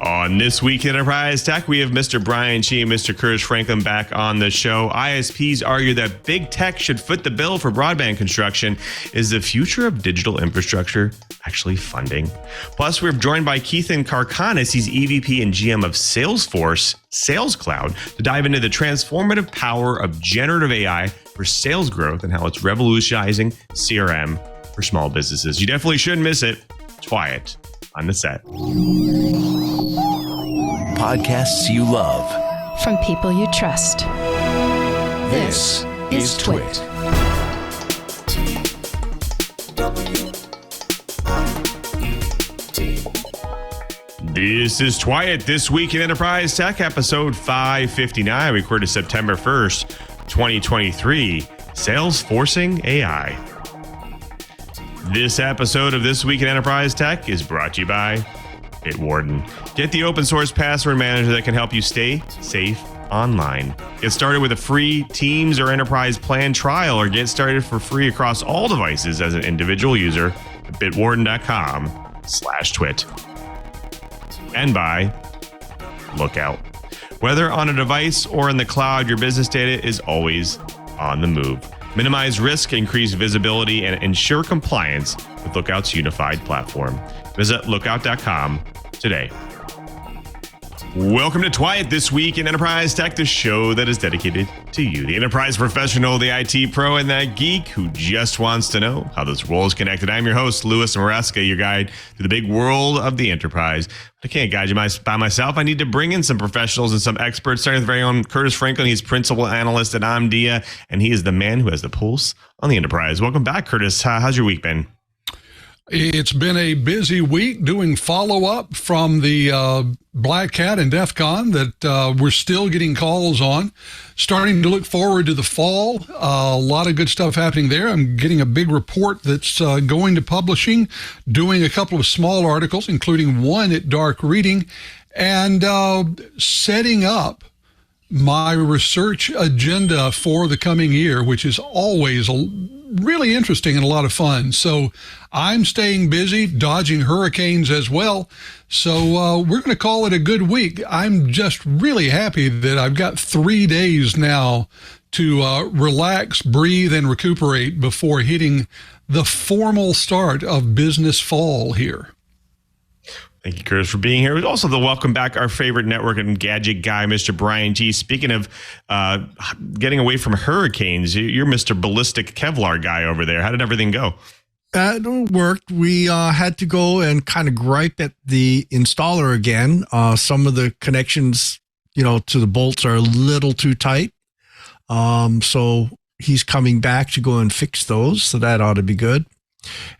On This Week in Enterprise Tech, we have Mr. Brian Chee and Mr. Curtis Franklin back on the show. ISPs argue that big tech should foot the bill for broadband construction. Is the future of digital infrastructure actually funding? Plus, we're joined by Ketan Karkhanis. He's EVP and GM of Salesforce Sales Cloud to dive into the transformative power of generative AI for sales growth and how it's revolutionizing CRM for small businesses. You definitely shouldn't miss it. TWiT on the set. Podcasts you love from people you trust. This is TWiT. This is TWiT, This Week in Enterprise Tech, episode 559, recorded September 1st, 2023, Salesforcing AI. This episode of This Week in Enterprise Tech is brought to you by Bitwarden. Get the open source password manager that can help you stay safe online. Get started with a free Teams or Enterprise plan trial, or get started for free across all devices as an individual user at bitwarden.com/twit. And by Lookout. Whether on a device or in the cloud, your business data is always on the move. Minimize risk, increase visibility, and ensure compliance with Lookout's unified platform. Visit lookout.com today. Welcome to TWiT, This Week in Enterprise Tech, the show that is dedicated to you, the enterprise professional, the IT pro, and that geek who just wants to know how this world is connected. I'm your host, Louis Maresca, your guide to the big world of the enterprise. I can't guide you by myself. I need to bring in some professionals and some experts, starting with very own Curtis Franklin. He's principal analyst at Omdia, and he is the man who has the pulse on the enterprise. Welcome back, Curtis. How's your week been? It's been a busy week doing follow-up from the Black Hat and DEF CON that we're still getting calls on. Starting to look forward to the fall. A lot of good stuff happening there. I'm getting a big report that's going to publishing, doing a couple of small articles, including one at Dark Reading, and setting up my research agenda for the coming year, which is always really interesting and a lot of fun. So I'm staying busy, dodging hurricanes as well. So we're going to call it a good week. I'm just really happy that I've got 3 days now to relax, breathe, and recuperate before hitting the formal start of business fall here. Thank you, Curtis, for being here. We'd also welcome back our favorite network and gadget guy, Mr. Brian Chee. Speaking of getting away from hurricanes, you're Mr. Ballistic Kevlar guy over there. How did everything go? It worked. We had to go and kind of gripe at the installer again. Some of the connections, to the bolts are a little too tight. So he's coming back to go and fix those. So that ought to be good.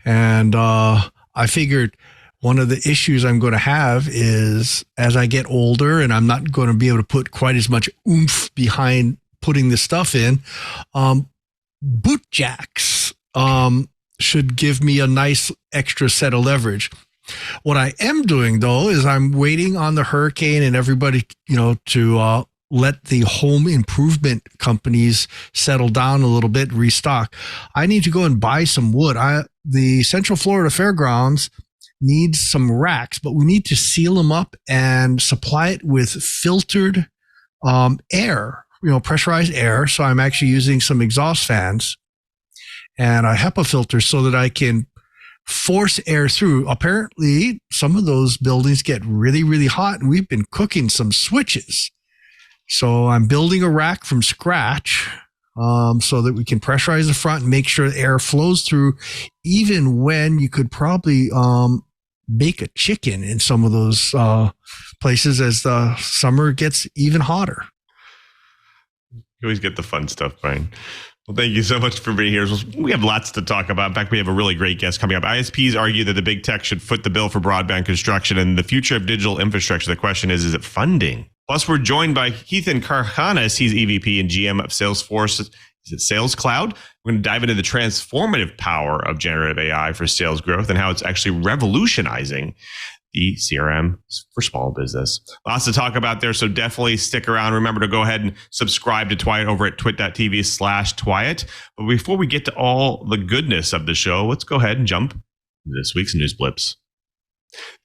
And I figured one of the issues I'm going to have is as I get older and I'm not going to be able to put quite as much oomph behind putting this stuff in, boot jacks should give me a nice extra set of leverage. What I am doing, though, is I'm waiting on the hurricane and everybody, to let the home improvement companies settle down a little bit, restock. I need to go and buy some wood. The Central Florida Fairgrounds needs some racks, but we need to seal them up and supply it with filtered air, pressurized air. So I'm actually using some exhaust fans and a HEPA filter so that I can force air through. Apparently, some of those buildings get really, really hot, and we've been cooking some switches. So I'm building a rack from scratch so that we can pressurize the front and make sure the air flows through, even when you could probably bake a chicken in some of those places as the summer gets even hotter. You always get the fun stuff, Brian. Well, thank you so much for being here. We have lots to talk about. In fact, we have a really great guest coming up. ISPs argue that the big tech should foot the bill for broadband construction and the future of digital infrastructure. The question is it funding? Plus, we're joined by Ketan Karkhanis. He's EVP and GM of Salesforce. Is it Sales Cloud? We're going to dive into the transformative power of generative AI for sales growth and how it's actually revolutionizing the CRM for small business. Lots to talk about there, so definitely stick around. Remember to go ahead and subscribe to TWiT over at twit.tv/TWiT. But before we get to all the goodness of the show, let's go ahead and jump into this week's news blips.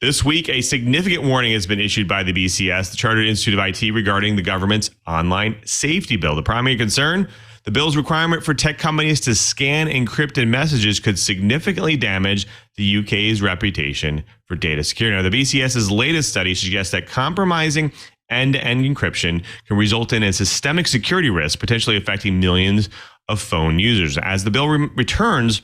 This week, a significant warning has been issued by the BCS, the Chartered Institute of IT, regarding the government's online safety bill. The primary concern, the bill's requirement for tech companies to scan encrypted messages could significantly damage the UK's reputation for data security. Now, the BCS's latest study suggests that compromising end-to-end encryption can result in a systemic security risk, potentially affecting millions of phone users. As the bill returns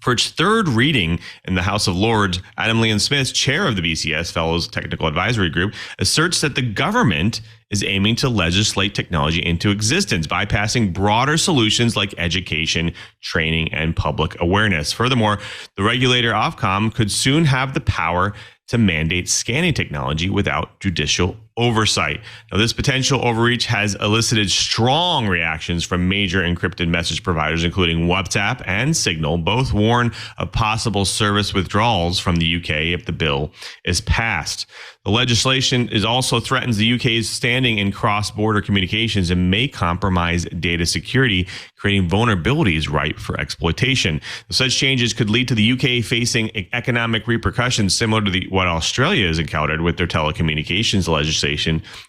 for its third reading in the House of Lords, Adam Leon Smith, chair of the BCS Fellows Technical Advisory Group, asserts that the government is aiming to legislate technology into existence, bypassing broader solutions like education, training, and public awareness. Furthermore, the regulator Ofcom could soon have the power to mandate scanning technology without judicial oversight. Now, this potential overreach has elicited strong reactions from major encrypted message providers, including WhatsApp and Signal. Both warn of possible service withdrawals from the UK if the bill is passed. The legislation also threatens the UK's standing in cross-border communications and may compromise data security, creating vulnerabilities ripe for exploitation. Such changes could lead to the UK facing economic repercussions similar to what Australia has encountered with their telecommunications legislation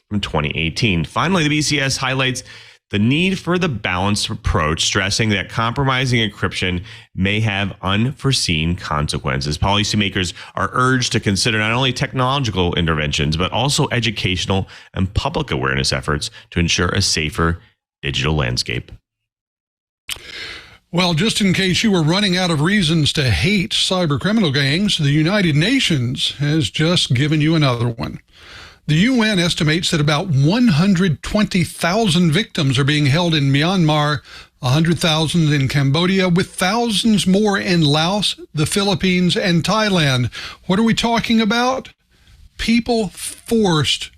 from 2018. Finally, the BCS highlights the need for the balanced approach, stressing that compromising encryption may have unforeseen consequences. Policymakers are urged to consider not only technological interventions, but also educational and public awareness efforts to ensure a safer digital landscape. Well, just in case you were running out of reasons to hate cybercriminal gangs, the United Nations has just given you another one. The UN estimates that about 120,000 victims are being held in Myanmar, 100,000 in Cambodia, with thousands more in Laos, the Philippines, and Thailand. What are we talking about? People forced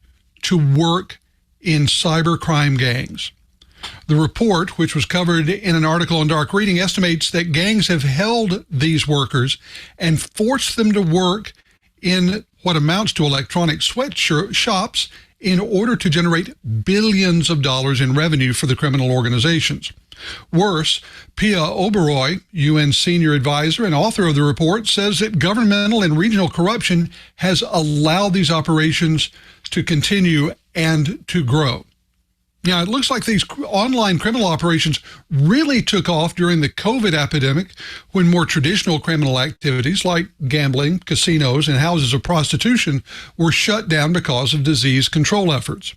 to work in cybercrime gangs. The report, which was covered in an article on Dark Reading, estimates that gangs have held these workers and forced them to work in what amounts to electronic sweatshops in order to generate billions of dollars in revenue for the criminal organizations. Worse, Pia Oberoi, UN senior advisor and author of the report, says that governmental and regional corruption has allowed these operations to continue and to grow. Now, it looks like these online criminal operations really took off during the COVID epidemic, when more traditional criminal activities like gambling, casinos, and houses of prostitution were shut down because of disease control efforts.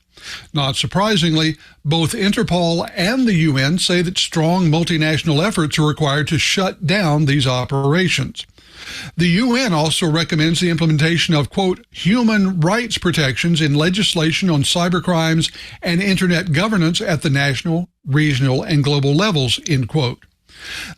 Not surprisingly, both Interpol and the UN say that strong multinational efforts are required to shut down these operations. The UN also recommends the implementation of, quote, human rights protections in legislation on cybercrimes and internet governance at the national, regional, and global levels, end quote.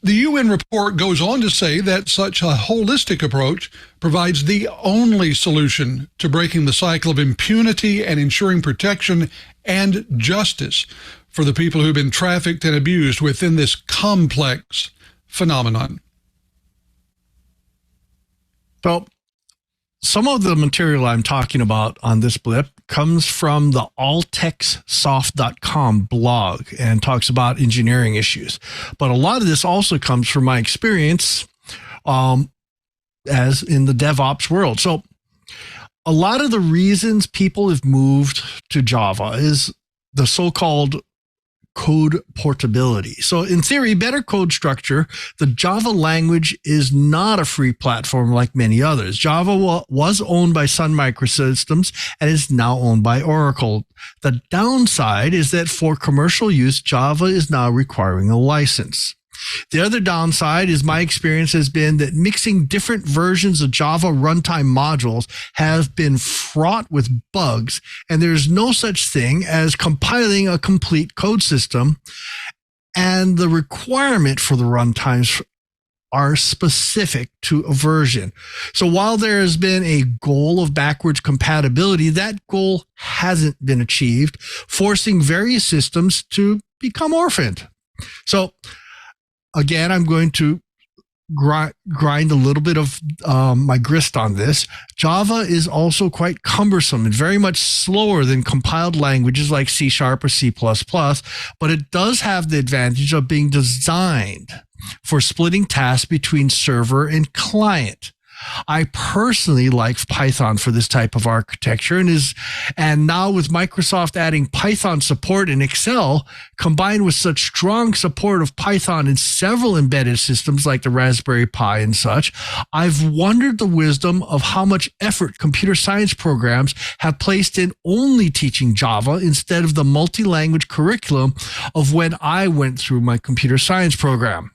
The UN report goes on to say that such a holistic approach provides the only solution to breaking the cycle of impunity and ensuring protection and justice for the people who've been trafficked and abused within this complex phenomenon. So some of the material I'm talking about on this blip comes from the alltechsoft.com blog and talks about engineering issues. But a lot of this also comes from my experience as in the DevOps world. So a lot of the reasons people have moved to Java is the so-called code portability. So in theory, better code structure. The Java language is not a free platform like many others. Java was owned by Sun Microsystems and is now owned by Oracle. The downside is that for commercial use, Java is now requiring a license. The other downside is my experience has been that mixing different versions of Java runtime modules have been fraught with bugs, and there's no such thing as compiling a complete code system, and the requirement for the runtimes are specific to a version. So while there has been a goal of backwards compatibility, that goal hasn't been achieved, forcing various systems to become orphaned. So again, I'm going to grind a little bit of my grist on this. Java is also quite cumbersome and very much slower than compiled languages like C# or C++, but it does have the advantage of being designed for splitting tasks between server and client. I personally like Python for this type of architecture, and now with Microsoft adding Python support in Excel, combined with such strong support of Python in several embedded systems like the Raspberry Pi and such, I've wondered the wisdom of how much effort computer science programs have placed in only teaching Java instead of the multi-language curriculum of when I went through my computer science program.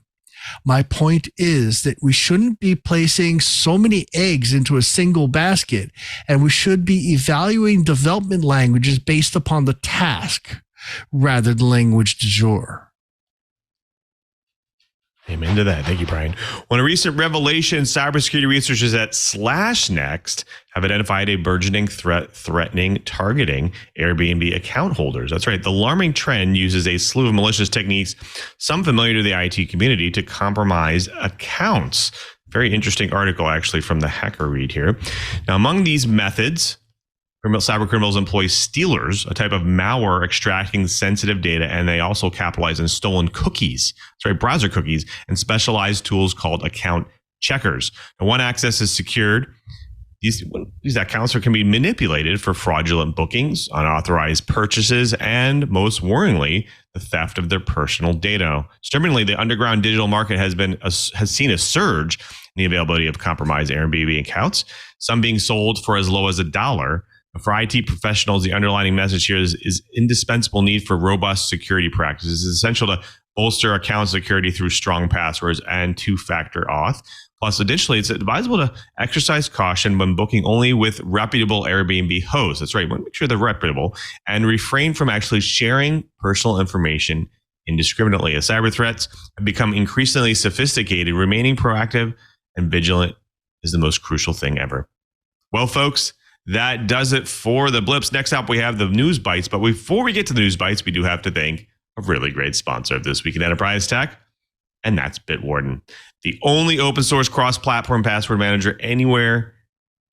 My point is that we shouldn't be placing so many eggs into a single basket, and we should be evaluating development languages based upon the task rather than language du jour. Amen to that. Thank you, Brian. Well, a recent revelation, cybersecurity researchers at SlashNext have identified a burgeoning threat threatening targeting Airbnb account holders. That's right. The alarming trend uses a slew of malicious techniques, some familiar to the IT community, to compromise accounts. Very interesting article, actually, from the Hacker Read here. Now, among these methods, cybercriminals employ stealers, a type of malware extracting sensitive data, and they also capitalize on stolen cookies, browser cookies, and specialized tools called account checkers. Now, one access is secured. These accounts can be manipulated for fraudulent bookings, unauthorized purchases, and most worryingly, the theft of their personal data. Disturbingly, the underground digital market has seen a surge in the availability of compromised Airbnb accounts, some being sold for as low as $1. For IT professionals, the underlying message here is indispensable need for robust security practices. It's essential to bolster account security through strong passwords and two-factor auth. Plus, additionally, it's advisable to exercise caution when booking only with reputable Airbnb hosts. That's right. You want to make sure they're reputable and refrain from actually sharing personal information indiscriminately. As cyber threats have become increasingly sophisticated, remaining proactive and vigilant is the most crucial thing ever. Well, folks, that does it for the blips. Next up, we have the news bites. But before we get to the news bites, we do have to thank a really great sponsor of This Week in Enterprise Tech, and that's Bitwarden, the only open source cross-platform password manager anywhere,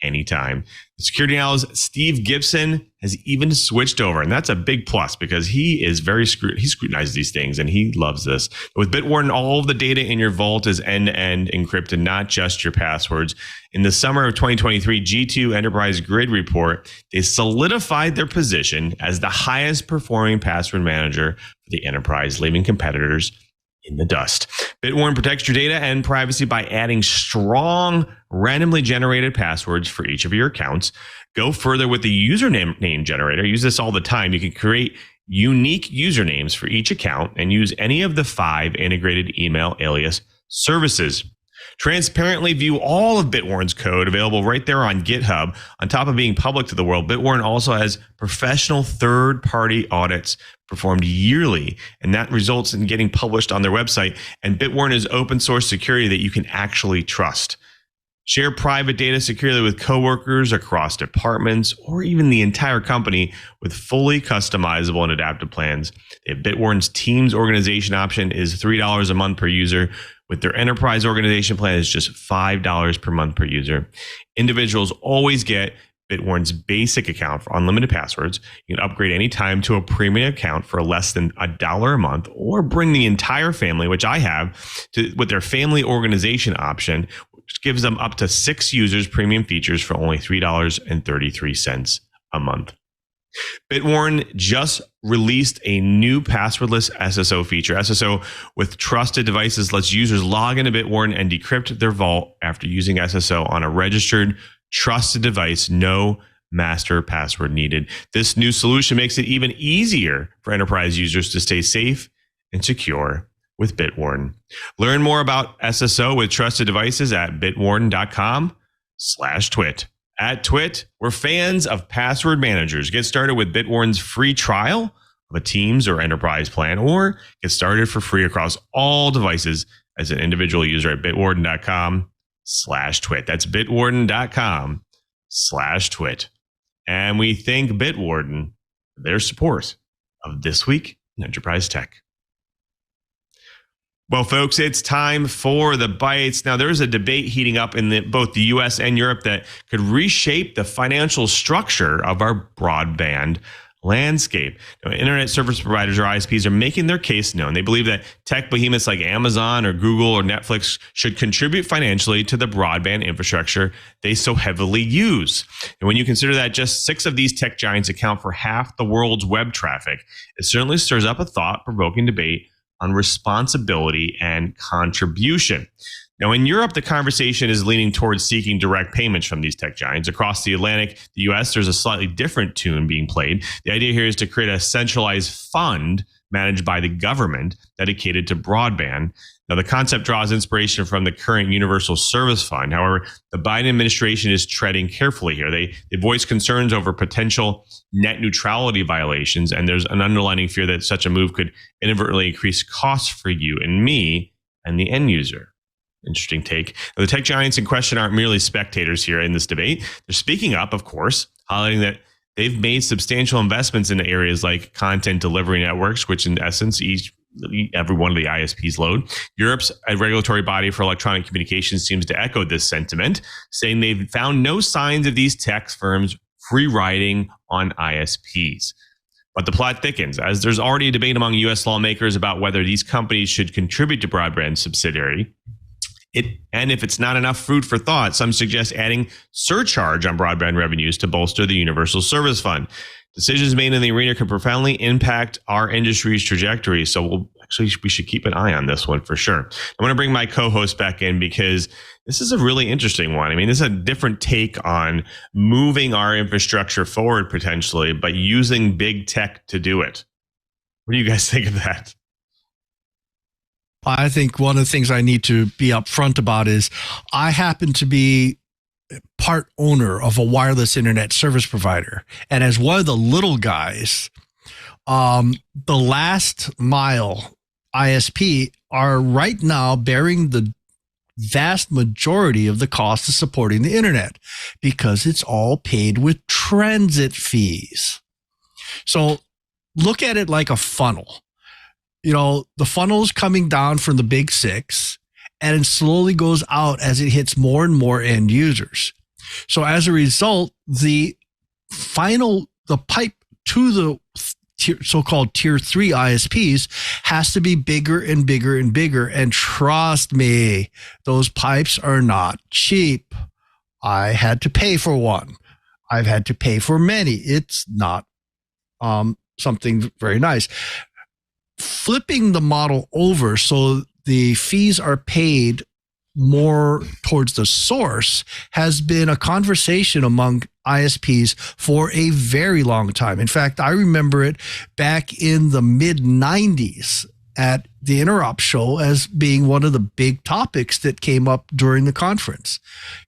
anytime. The security analyst Steve Gibson has even switched over, and that's a big plus because he is he scrutinizes these things and he loves this. With Bitwarden, all of the data in your vault is end-to-end encrypted, not just your passwords. In the summer of 2023 G2 Enterprise Grid report, they solidified their position as the highest performing password manager for the enterprise, leaving competitors in the dust. Bitwarden protects your data and privacy by adding strong, randomly generated passwords for each of your accounts. Go further with the username generator. Use this all the time. You can create unique usernames for each account and use any of the 5 integrated email alias services. Transparently view all of Bitwarden's code available right there on GitHub. On top of being public to the world, Bitwarden also has professional third-party audits performed yearly, and that results in getting published on their website. And Bitwarden is open source security that you can actually trust. Share private data securely with coworkers across departments or even the entire company with fully customizable and adaptive plans. Bitwarden's Teams organization option is $3 a month per user. With their enterprise organization plan, it's just $5 per month per user. Individuals always get Bitwarden's basic account for unlimited passwords. You can upgrade anytime to a premium account for less than $1 a month, or bring the entire family, which I have, with their family organization option, which gives them up to 6 users premium features for only $3.33 a month. Bitwarden just released a new passwordless SSO feature. SSO with trusted devices lets users log into Bitwarden and decrypt their vault after using SSO on a registered, trusted device. No master password needed. This new solution makes it even easier for enterprise users to stay safe and secure with Bitwarden. Learn more about SSO with trusted devices at bitwarden.com/twit. At TWiT, we're fans of password managers. Get started with Bitwarden's free trial of a Teams or enterprise plan, or get started for free across all devices as an individual user at bitwarden.com/twit. That's bitwarden.com/twit. And we thank Bitwarden for their support of This Week in Enterprise Tech. Well, folks, it's time for the bites. Now, there's a debate heating up in both the U.S. and Europe that could reshape the financial structure of our broadband landscape. Now, internet service providers or ISPs are making their case known. They believe that tech behemoths like Amazon or Google or Netflix should contribute financially to the broadband infrastructure they so heavily use. And when you consider that just 6 of these tech giants account for half the world's web traffic, it certainly stirs up a thought-provoking debate on responsibility and contribution. Now, in Europe, the conversation is leaning towards seeking direct payments from these tech giants. Across the Atlantic, the U.S., there's a slightly different tune being played. The idea here is to create a centralized fund managed by the government dedicated to broadband. Now, the concept draws inspiration from the current Universal Service Fund. However, the Biden administration is treading carefully here. They voice concerns over potential net neutrality violations, and there's an underlying fear that such a move could inadvertently increase costs for you and me and the end user. Interesting take. Now, the tech giants in question aren't merely spectators here in this debate. They're speaking up, of course, highlighting that they've made substantial investments in areas like content delivery networks, which in essence, every one of the ISPs load. Europe's regulatory body for electronic communications seems to echo this sentiment, saying they've found no signs of these tech firms free riding on ISPs. But the plot thickens, as there's already a debate among U.S. lawmakers about whether these companies should contribute to broadband subsidiary. And if it's not enough food for thought, some suggest adding surcharge on broadband revenues to bolster the Universal Service Fund. Decisions made in the arena could profoundly impact our industry's trajectory. So we should keep an eye on this one for sure. I'm going to bring my co-host back in because this is a really interesting one. I mean, this is a different take on moving our infrastructure forward potentially, but using big tech to do it. What do you guys think of that? I think one of the things I need to be upfront about is I happen to be part owner of a wireless internet service provider. And as one of the little guys, the last mile ISP are right now bearing the vast majority of the cost of supporting the internet because it's all paid with transit fees. So look at it like a funnel. You know, the funnel is coming down from the big 6 and it slowly goes out as it hits more and more end users. So as a result, the pipe to the so-called tier 3 ISPs has to be bigger and bigger and bigger. And trust me, those pipes are not cheap. I had to pay for one. I've had to pay for many. It's not something very nice. Flipping the model over so the fees are paid more towards the source has been a conversation among ISPs for a very long time. In fact, I remember it back in the mid-90s at the Interop show as being one of the big topics that came up during the conference.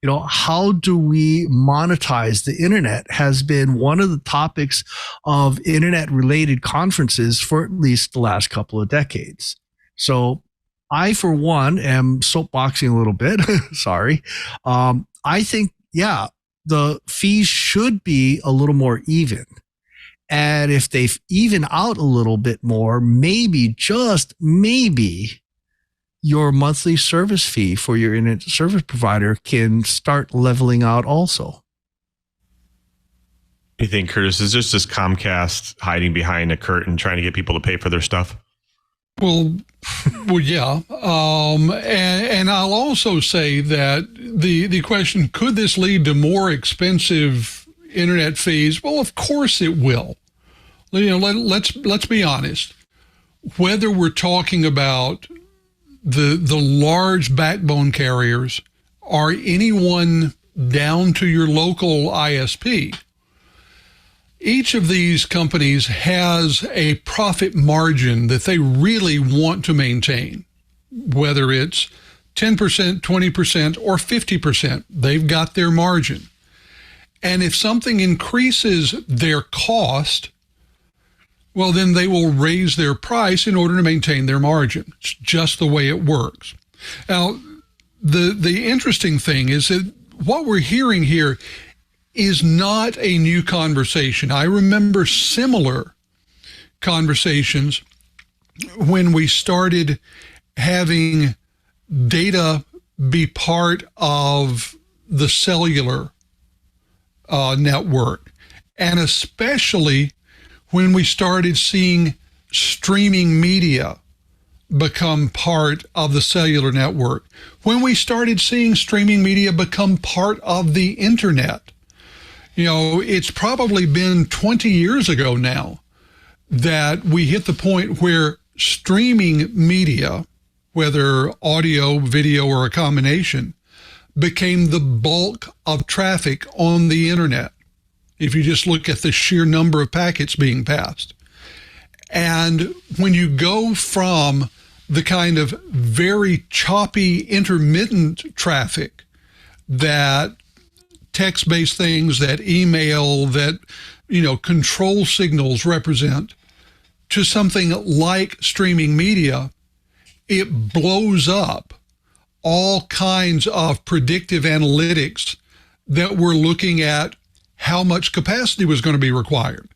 You know, how do we monetize the internet has been one of the topics of internet-related conferences for at least the last couple of decades. So I, for one, am soapboxing a little bit. Sorry. I think, the fees should be a little more even. And if they even out a little bit more, maybe, just maybe, your monthly service fee for your internet service provider can start leveling out also. What do you think, Curtis? Is this just Comcast hiding behind a curtain trying to get people to pay for their stuff? Well, yeah. And I'll also say that the question, could this lead to more expensive internet fees? Well, of course it will. You know, let's be honest. Whether we're talking about the large backbone carriers or anyone down to your local ISP, each of these companies has a profit margin that they really want to maintain, whether it's 10%, 20%, or 50%. They've got their margin. And if something increases their cost, well, then they will raise their price in order to maintain their margin. It's just the way it works. Now, the interesting thing is that what we're hearing here is not a new conversation. I remember similar conversations when we started having data be part of the cellular network, and especially when we started seeing streaming media become part of the cellular network, when we started seeing streaming media become part of the internet. It's probably been 20 years ago now that we hit the point where streaming media, whether audio, video, or a combination, became the bulk of traffic on the internet. If you just look at the sheer number of packets being passed. And when you go from the kind of very choppy, intermittent traffic that text-based things, that email, that, control signals represent, to something like streaming media, it blows up all kinds of predictive analytics that were looking at how much capacity was going to be required.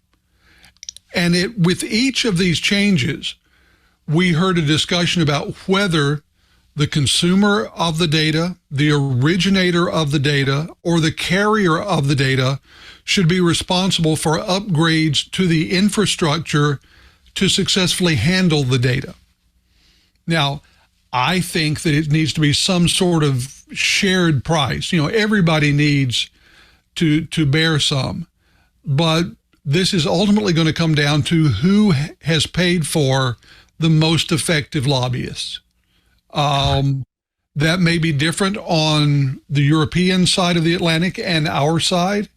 And with each of these changes, we heard a discussion about whether the consumer of the data, the originator of the data, or the carrier of the data should be responsible for upgrades to the infrastructure to successfully handle the data. Now, I think that it needs to be some sort of shared price. Everybody needs to bear some, but this is ultimately going to come down to who has paid for the most effective lobbyists. That may be different on the European side of the Atlantic and our side.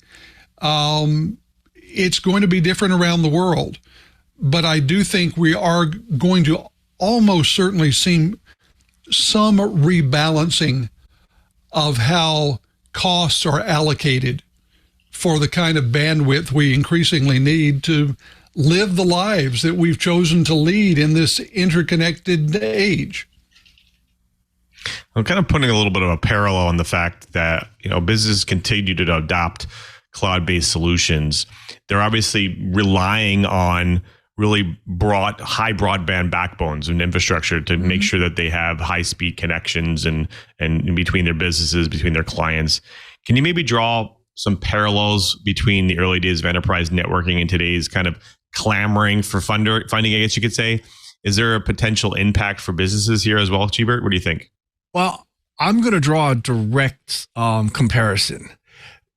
It's going to be different around the world, but I do think we are going to almost certainly see some rebalancing of how costs are allocated for the kind of bandwidth we increasingly need to live the lives that we've chosen to lead in this interconnected age. I'm kind of putting a little bit of a parallel on the fact that, businesses continue to adopt cloud-based solutions. They're obviously relying on really high broadband backbones and infrastructure to make sure that they have high-speed connections and in between their businesses, between their clients. Can you maybe draw some parallels between the early days of enterprise networking and today's kind of clamoring for funding, I guess you could say? Is there a potential impact for businesses here as well, Cheebert? What do you think? Well, I'm going to draw a direct comparison.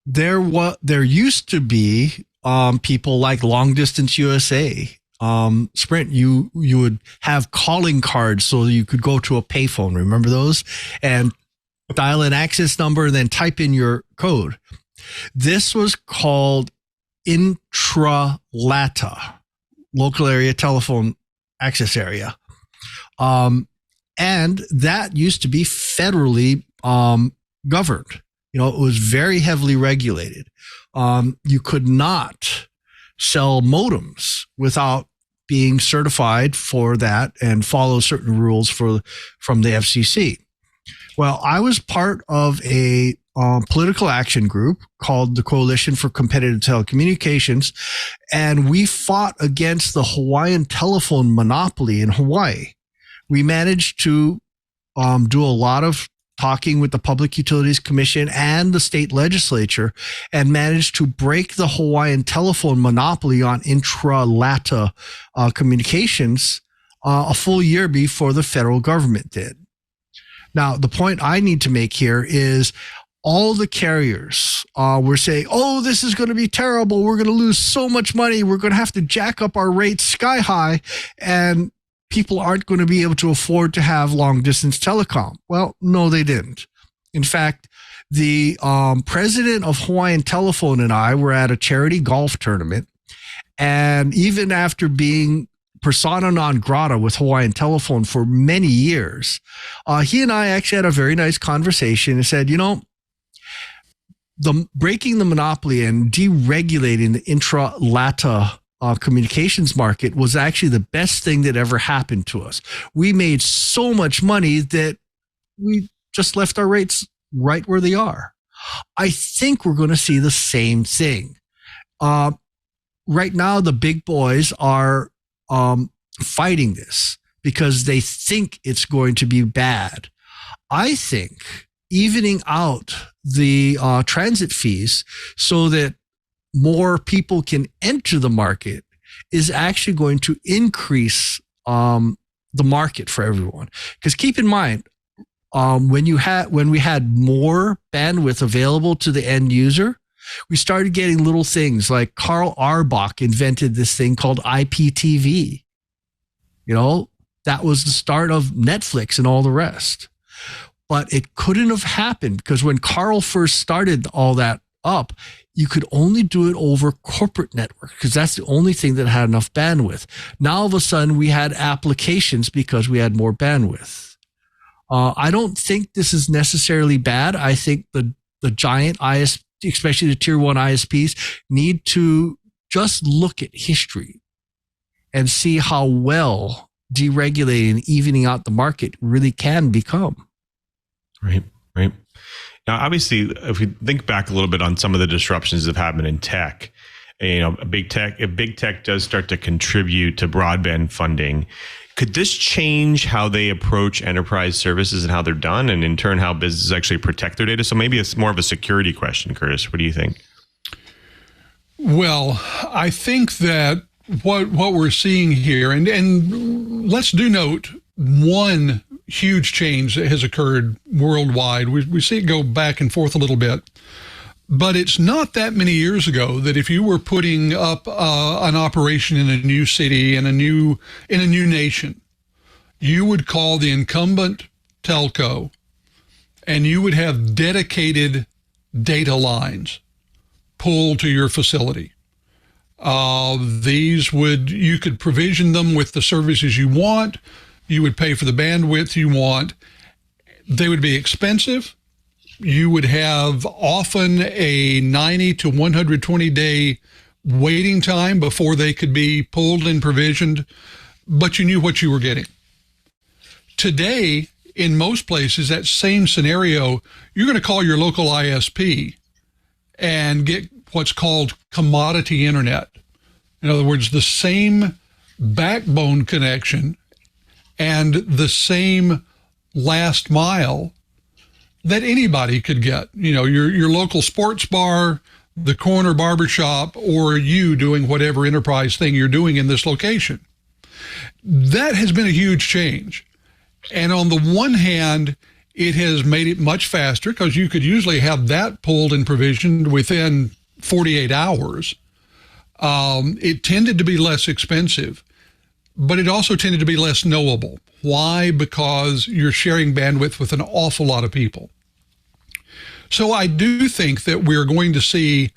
There used to be people like Long Distance USA, Sprint. You would have calling cards so you could go to a payphone. Remember those? And dial an access number and then type in your code. This was called intralata, local area telephone access area. And that used to be federally governed. It was very heavily regulated. You could not sell modems without being certified for that and follow certain rules from the FCC. Well, I was part of a political action group called the Coalition for Competitive Telecommunications, and we fought against the Hawaiian telephone monopoly in Hawaii. We managed to do a lot of talking with the Public Utilities Commission and the state legislature and managed to break the Hawaiian telephone monopoly on intralata communications a full year before the federal government did. Now, the point I need to make here is all the carriers were saying, oh, this is going to be terrible. We're going to lose so much money. We're going to have to jack up our rates sky high. And people aren't going to be able to afford to have long distance telecom. Well, no, they didn't. In fact, the president of Hawaiian Telephone and I were at a charity golf tournament. And even after being persona non grata with Hawaiian Telephone for many years, he and I actually had a very nice conversation and said, breaking the monopoly and deregulating the intralata communications market was actually the best thing that ever happened to us. We made so much money that we just left our rates right where they are. I think we're going to see the same thing. Right now, the big boys are fighting this because they think it's going to be bad. I think evening out the transit fees so that more people can enter the market is actually going to increase the market for everyone. Because keep in mind, when we had more bandwidth available to the end user, we started getting little things like Carl Arbach invented this thing called IPTV. That was the start of Netflix and all the rest. But it couldn't have happened because when Carl first started all that up, you could only do it over corporate network because that's the only thing that had enough bandwidth. Now, all of a sudden, we had applications because we had more bandwidth. I don't think this is necessarily bad. I think the giant ISPs, especially the tier 1 ISPs, need to just look at history and see how well deregulating and evening out the market really can become. Right. Now, obviously, if we think back a little bit on some of the disruptions that have happened in tech, if big tech does start to contribute to broadband funding, could this change how they approach enterprise services and how they're done, and in turn, how businesses actually protect their data? So maybe it's more of a security question, Curtis. What do you think? Well, I think that what we're seeing here, and let's do note one huge change that has occurred worldwide. We see it go back and forth a little bit, but it's not that many years ago that if you were putting up an operation in a new city, in a new nation, you would call the incumbent telco and you would have dedicated data lines pulled to your facility. You could provision them with the services you want. You would pay for the bandwidth you want. They would be expensive. You would have often a 90 to 120 day waiting time before they could be pulled and provisioned, but you knew what you were getting. Today, in most places, that same scenario, you're going to call your local ISP and get what's called commodity internet. In other words, the same backbone connection and the same last mile that anybody could get. Your local sports bar, the corner barbershop, or you doing whatever enterprise thing you're doing in this location. That has been a huge change. And on the one hand, it has made it much faster because you could usually have that pulled and provisioned within 48 hours. It tended to be less expensive, but it also tended to be less knowable. Why? Because you're sharing bandwidth with an awful lot of people. So I do think that we're going to see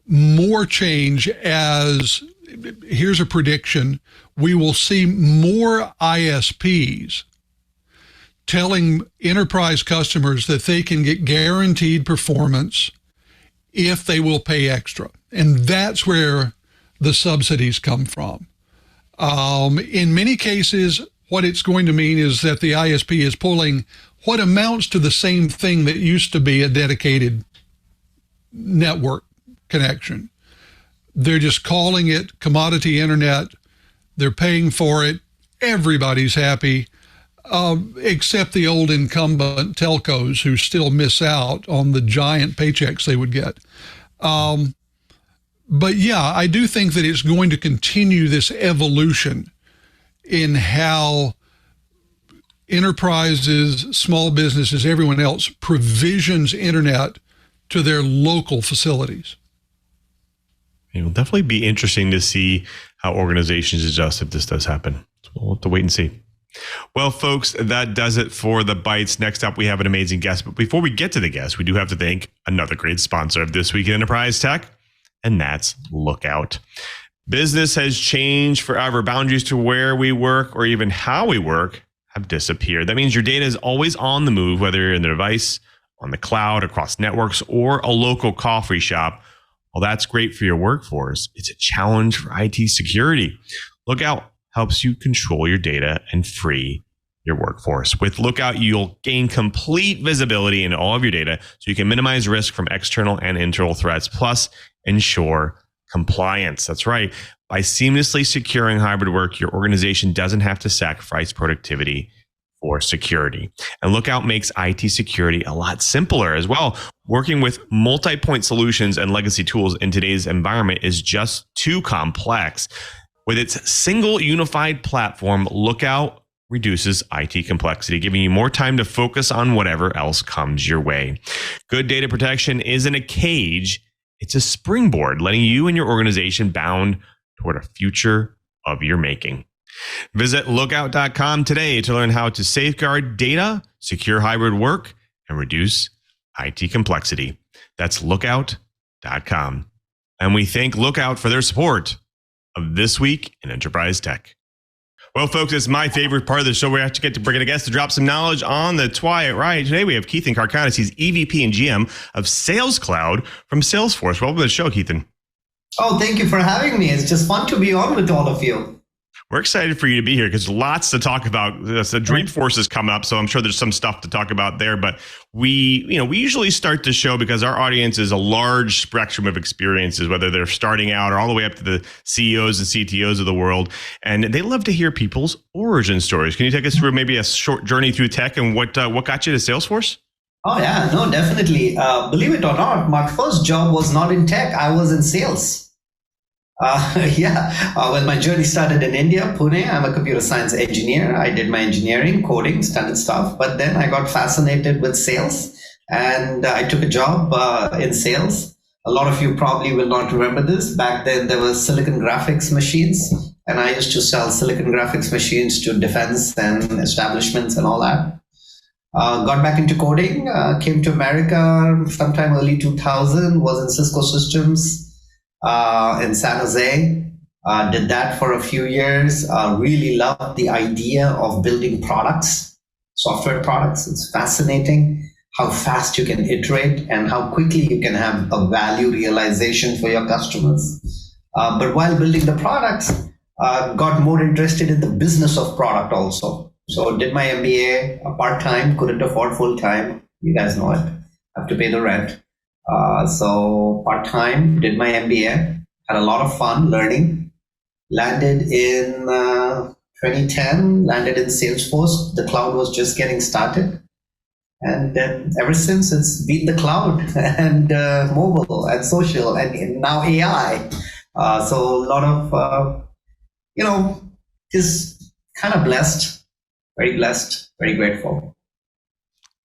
more change as, here's a prediction, we will see more ISPs telling enterprise customers that they can get guaranteed performance if they will pay extra. And that's where the subsidies come from. In many cases, what it's going to mean is that the ISP is pulling what amounts to the same thing that used to be a dedicated network connection. They're just calling it commodity internet. They're paying for it. Everybody's happy, except the old incumbent telcos who still miss out on the giant paychecks they would get. But yeah, I do think that it's going to continue this evolution in how enterprises, small businesses, everyone else provisions internet to their local facilities. It will definitely be interesting to see how organizations adjust if this does happen. So we'll have to wait and see. Well, folks, that does it for the Bites. Next up, we have an amazing guest. But before we get to the guest, we do have to thank another great sponsor of This Week in Enterprise Tech, and that's Lookout. Business has changed forever. Boundaries to where we work or even how we work have disappeared. That means your data is always on the move, whether you're in the device, on the cloud, across networks, or a local coffee shop. Well, that's great for your workforce. It's a challenge for IT security. Lookout helps you control your data and free your workforce. With Lookout, you'll gain complete visibility into all of your data so you can minimize risk from external and internal threats, plus ensure compliance. That's right. By seamlessly securing hybrid work, your organization doesn't have to sacrifice productivity for security. And Lookout makes IT security a lot simpler as well. Working with multi-point solutions and legacy tools in today's environment is just too complex. With its single unified platform, Lookout reduces IT complexity, giving you more time to focus on whatever else comes your way. Good data protection isn't a cage, it's a springboard, letting you and your organization bound toward a future of your making. Visit lookout.com today to learn how to safeguard data, secure hybrid work, and reduce IT complexity. That's lookout.com. And we thank Lookout for their support of This Week in Enterprise Tech. Well, folks, it's my favorite part of the show. We have to get to bring in a guest to drop some knowledge on the TWiT. Right. Today we have Ketan Karkhanis. He's EVP and GM of Sales Cloud from Salesforce. Welcome to the show, Ketan. Oh, thank you for having me. It's just fun to be on with all of you. We're excited for you to be here because lots to talk about. The Dreamforce is coming up, so I'm sure there's some stuff to talk about there. But we usually start the show because our audience is a large spectrum of experiences, whether they're starting out or all the way up to the CEOs and CTOs of the world, and they love to hear people's origin stories. Can you take us through maybe a short journey through tech and what got you to Salesforce? Oh yeah, no, definitely. Believe it or not, my first job was not in tech. I was in sales. Well, my journey started in India, Pune. I'm a computer science engineer. I did my engineering, coding, standard stuff. But then I got fascinated with sales and I took a job in sales. A lot of you probably will not remember this. Back then, there were silicon graphics machines, and I used to sell silicon graphics machines to defense and establishments and all that. Got back into coding, came to America sometime early 2000, was in Cisco Systems in San Jose. Did that for a few years. Really loved the idea of building products, software products. It's fascinating how fast you can iterate and how quickly you can have a value realization for your customers. But while building the products, got more interested in the business of product also. So did my MBA part-time, couldn't afford full-time. You guys know it. Have to pay the rent. So part-time, did my MBA, had a lot of fun learning, landed in 2010, landed in Salesforce. The cloud was just getting started. And then ever since, it's been the cloud and mobile and social and now AI. So a lot of, just kind of blessed, very grateful.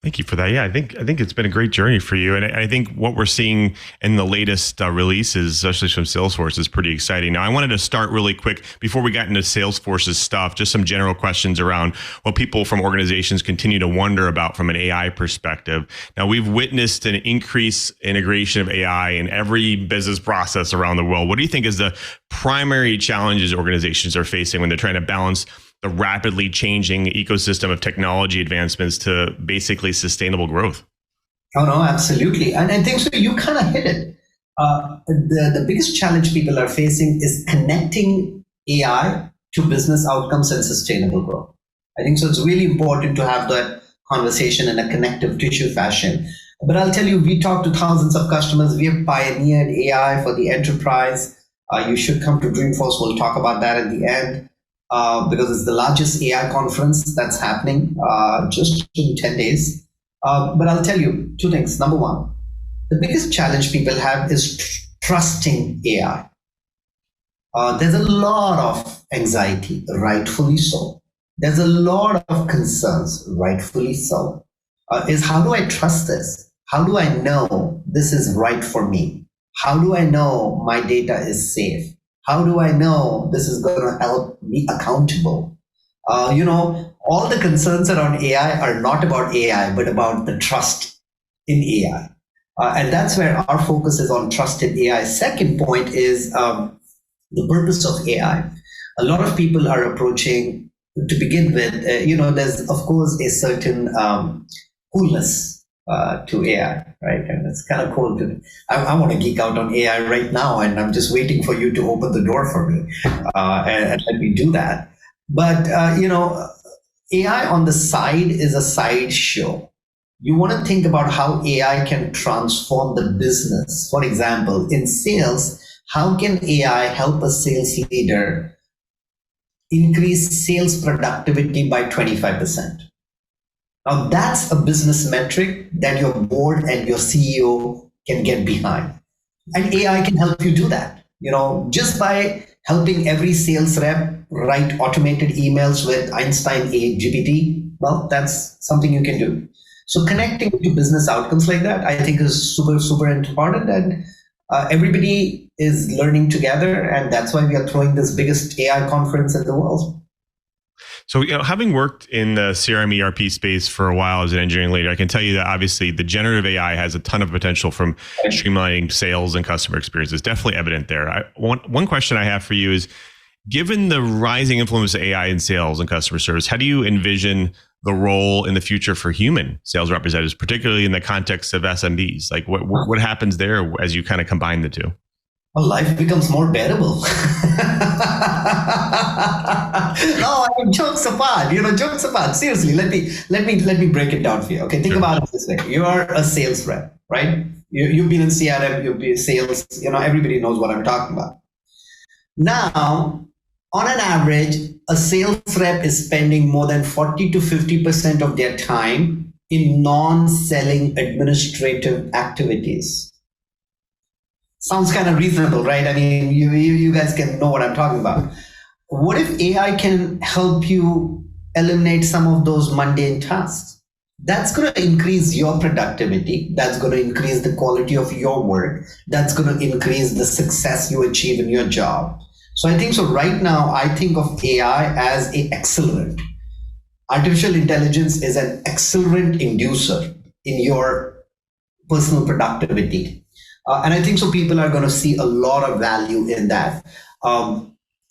Thank you for that. Yeah, I think it's been a great journey for you, and I think what we're seeing in the latest releases, especially from Salesforce, is pretty exciting. Now, I wanted to start really quick before we got into Salesforce's stuff. Just some general questions around what people from organizations continue to wonder about from an AI perspective. Now, we've witnessed an increased integration of AI in every business process around the world. What do you think is the primary challenges organizations are facing when they're trying to balance the rapidly changing ecosystem of technology advancements to basically sustainable growth? Oh, no, absolutely. And I think so. You kind of hit it. The biggest challenge people are facing is connecting AI to business outcomes and sustainable growth. I think so. It's really important to have that conversation in a connective tissue fashion. But I'll tell you, we talk to thousands of customers. We have pioneered AI for the enterprise. You should come to Dreamforce. We'll talk about that at the end. Because it's the largest AI conference that's happening just in 10 days. But I'll tell you two things. Number one, the biggest challenge people have is trusting AI. There's a lot of anxiety, rightfully so. There's a lot of concerns, rightfully so. Is how do I trust this? How do I know this is right for me? How do I know my data is safe? How do I know this is going to help me accountable? All the concerns around AI are not about AI, but about the trust in AI. And that's where our focus is on trust in AI. Second point is the purpose of AI. A lot of people are approaching, to begin with, there's, of course, a certain coolness to AI, right? And it's kind of cool. I want to geek out on AI right now, and I'm just waiting for you to open the door for me and let me do that. But, AI on the side is a sideshow. You want to think about how AI can transform the business. For example, in sales, how can AI help a sales leader increase sales productivity by 25%? Now that's a business metric that your board and your CEO can get behind. And AI can help you do that. Just by helping every sales rep write automated emails with Einstein GPT, well, that's something you can do. So connecting to business outcomes like that, I think is super, super important. And everybody is learning together. And that's why we are throwing this biggest AI conference in the world. So, having worked in the CRM ERP space for a while as an engineering leader, I can tell you that obviously the generative AI has a ton of potential from streamlining sales and customer experience. It's definitely evident there. One question I have for you is, given the rising influence of AI in sales and customer service, how do you envision the role in the future for human sales representatives, particularly in the context of SMBs? Like what happens there as you kind of combine the two? Well, life becomes more bearable. No, I mean, jokes apart. Jokes apart. Seriously, let me break it down for you. Okay, think about it this way: you are a sales rep, right? You've been in CRM, you've been in sales. Everybody knows what I'm talking about. Now, on an average, a sales rep is spending more than 40 to 50% of their time in non-selling administrative activities. Sounds kind of reasonable, right? I mean, you guys can know what I'm talking about. What if AI can help you eliminate some of those mundane tasks? That's going to increase your productivity. That's going to increase the quality of your work. That's going to increase the success you achieve in your job. So I think so right now, I think of AI as an accelerant. Artificial intelligence is an accelerant inducer in your personal productivity. And I think so people are going to see a lot of value in that.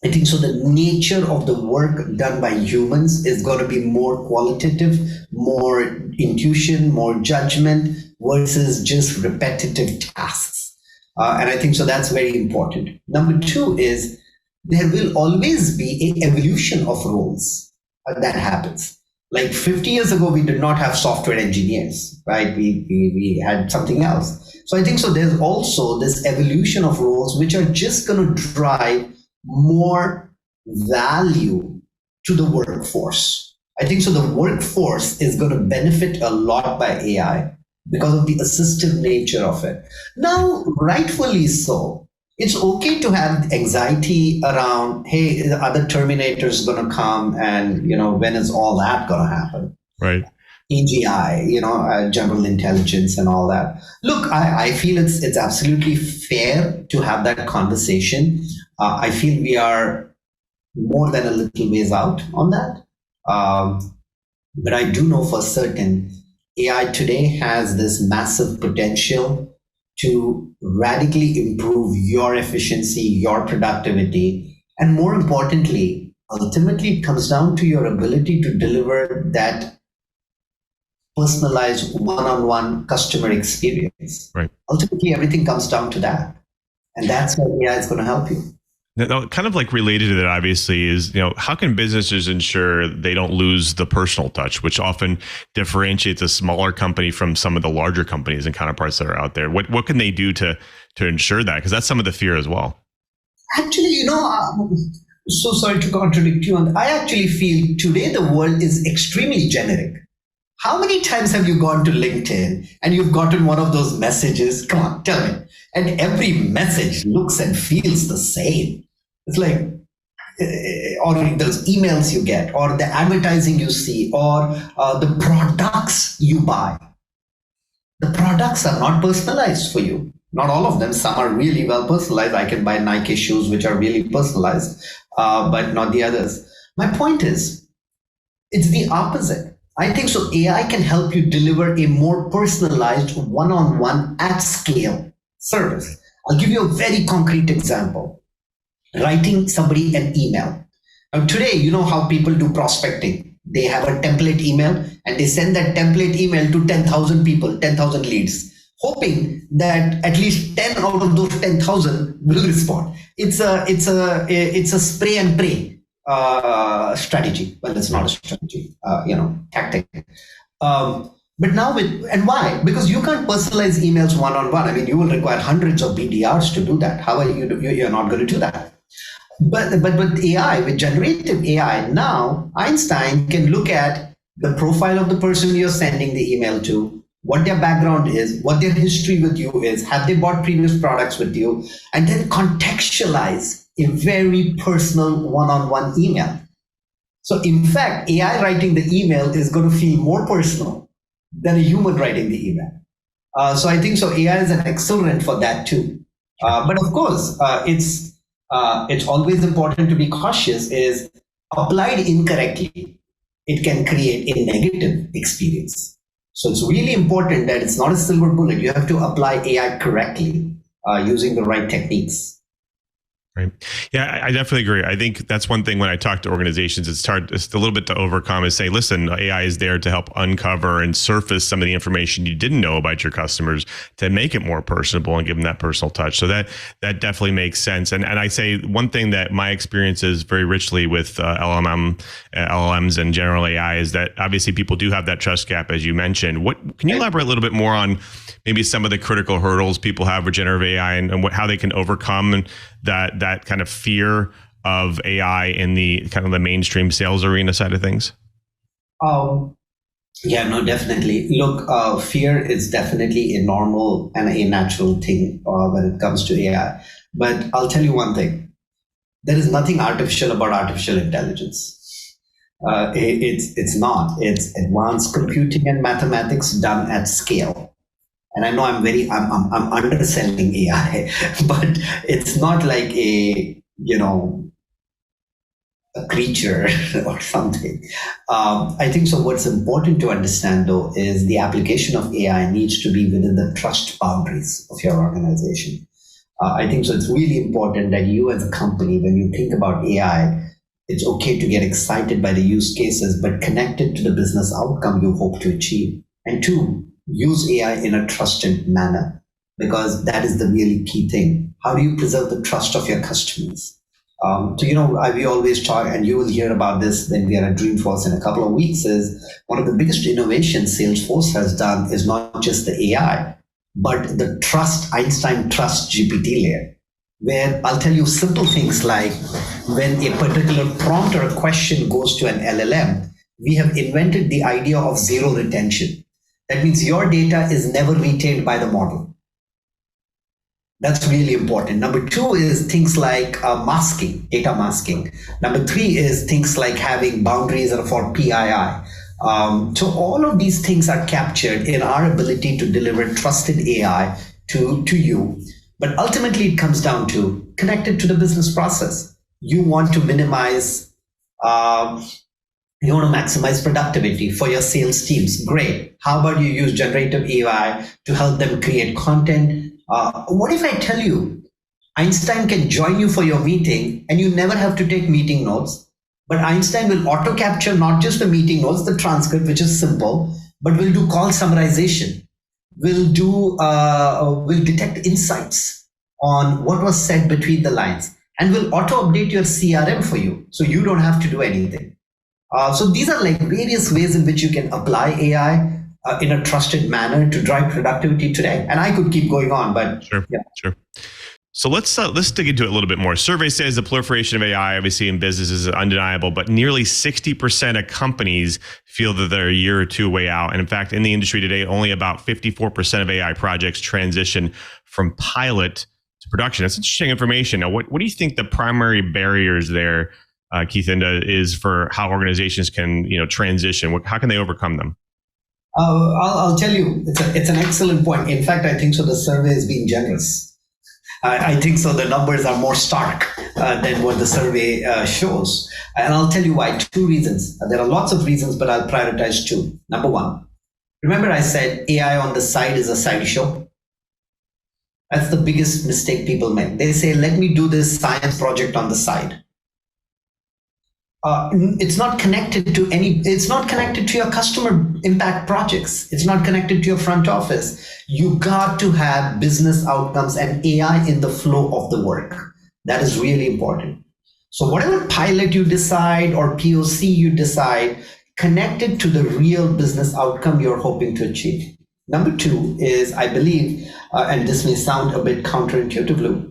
I think so the nature of the work done by humans is going to be more qualitative, more intuition, more judgment versus just repetitive tasks. And I think so that's very important. Number two is there will always be an evolution of roles that happens. Like 50 years ago, we did not have software engineers, right? We had something else. So I think so there's also this evolution of roles which are just going to drive more value to the workforce. I think so the workforce is going to benefit a lot by AI because of the assistive nature of it. Now, rightfully so, it's okay to have anxiety around, hey, the other Terminator is going to come and, when is all that going to happen? Right. AGI, general intelligence and all that. Look, I feel it's absolutely fair to have that conversation. I feel we are more than a little ways out on that. But I do know for certain AI today has this massive potential to radically improve your efficiency, your productivity, and more importantly, ultimately it comes down to your ability to deliver that personalized one-on-one customer experience. Right. Ultimately, everything comes down to that. And that's where AI is going to help you. Now, kind of like related to that, obviously, is, how can businesses ensure they don't lose the personal touch, which often differentiates a smaller company from some of the larger companies and counterparts that are out there? What can they do to ensure that? Because that's some of the fear as well. Actually, so sorry to contradict you. I actually feel today the world is extremely generic. How many times have you gone to LinkedIn and you've gotten one of those messages? Come on, tell me. And every message looks and feels the same. It's like, or those emails you get, or the advertising you see, or the products you buy. The products are not personalized for you. Not all of them. Some are really well personalized. I can buy Nike shoes, which are really personalized, but not the others. My point is, it's the opposite. I think so AI can help you deliver a more personalized one-on-one at scale service. I'll give you a very concrete example. Writing somebody an email. Now today, you know how people do prospecting. They have a template email and they send that template email to 10,000 people, 10,000 leads, hoping that at least 10 out of those 10,000 will respond. It's a spray and pray strategy. Well, it's not a strategy, tactic. But now and why? Because you can't personalize emails one-on-one. I mean, you will require hundreds of BDRs to do that. How are you're not going to do that? But with AI, with generative AI, now Einstein can look at the profile of the person you're sending the email to, what their background is, what their history with you is, have they bought previous products with you, and then contextualize a very personal one-on-one email. So in fact, AI writing the email is going to feel more personal than a human writing the email. So I think so AI is an accelerant for that too. But of course, it's always important to be cautious. Is applied incorrectly, it can create a negative experience. So it's really important that it's not a silver bullet. You have to apply AI correctly using the right techniques. Right. Yeah, I definitely agree. I think that's one thing when I talk to organizations, it's a little bit to overcome is say, listen, AI is there to help uncover and surface some of the information you didn't know about your customers to make it more personable and give them that personal touch. So that definitely makes sense. And I say one thing that my experience is very richly with LLMs and general AI is that obviously people do have that trust gap, as you mentioned. Can you elaborate a little bit more on maybe some of the critical hurdles people have with generative AI and how they can overcome that kind of fear of AI in the kind of the mainstream sales arena side of things? Yeah, no, definitely. Look, fear is definitely a normal and a natural thing when it comes to AI. But I'll tell you one thing. There is nothing artificial about artificial intelligence. It's not. It's advanced computing and mathematics done at scale. And I know I'm underselling AI, but it's not like a creature or something. I think so. What's important to understand though is the application of AI needs to be within the trust boundaries of your organization. I think so. It's really important that you as a company, when you think about AI, it's okay to get excited by the use cases, but connect it to the business outcome you hope to achieve. And two, use AI in a trusted manner, because that is the really key thing. How do you preserve the trust of your customers? We always talk, and you will hear about this when we are at Dreamforce in a couple of weeks, is one of the biggest innovations Salesforce has done is not just the AI, but the Einstein trust GPT layer, where I'll tell you simple things like when a particular prompt or a question goes to an LLM, we have invented the idea of zero retention. That means your data is never retained by the model. That's really important. Number two is things like masking, data masking. Number three is things like having boundaries for PII. So all of these things are captured in our ability to deliver trusted AI to you. But ultimately, it comes down to connected to the business process. You want to minimize you want to maximize productivity for your sales teams. Great. How about you use generative AI to help them create content? What if I tell you Einstein can join you for your meeting and you never have to take meeting notes, but Einstein will auto capture not just the meeting notes, the transcript, which is simple, but will do call summarization, will detect insights on what was said between the lines, and will auto update your CRM for you, so you don't have to do anything. So these are like various ways in which you can apply AI in a trusted manner to drive productivity today. And I could keep going on, but sure. So let's dig into it a little bit more. Survey says the proliferation of AI, obviously in business, is undeniable, but nearly 60% of companies feel that they're a year or two way out. And in fact, in the industry today, only about 54% of AI projects transition from pilot to production. That's interesting information. Now, what do you think the primary barriers there, Ketan, is for how organizations can transition? How can they overcome them? I'll tell you, it's an excellent point. In fact, I think so. The survey is being generous. I think so. The numbers are more stark than what the survey shows. And I'll tell you why. Two reasons. There are lots of reasons, but I'll prioritize two. Number one, remember I said AI on the side is a sideshow? That's the biggest mistake people make. They say, let me do this science project on the side. It's not connected to it's not connected to your customer impact projects. It's not connected to your front office. You got to have business outcomes and AI in the flow of the work. That is really important. So whatever pilot you decide or POC you decide, connect it to the real business outcome you're hoping to achieve. Number two is, I believe, and this may sound a bit counterintuitive,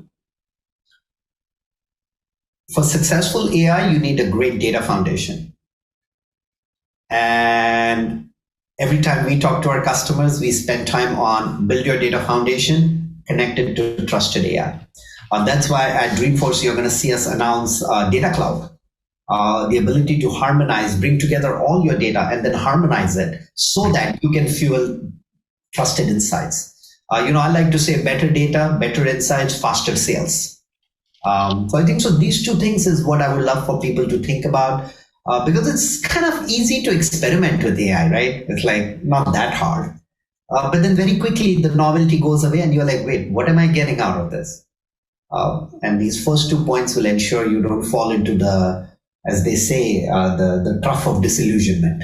for successful AI, you need a great data foundation. And every time we talk to our customers, we spend time on build your data foundation connected to trusted AI. That's why at Dreamforce, you're going to see us announce Data Cloud, the ability to harmonize, bring together all your data and then harmonize it so that you can fuel trusted insights. I like to say better data, better insights, faster sales. So I think so these two things is what I would love for people to think about, because it's kind of easy to experiment with AI, right? It's like not that hard. But then very quickly the novelty goes away and you're like, wait, what am I getting out of this? And these first 2 points will ensure you don't fall into the, as they say, the trough of disillusionment.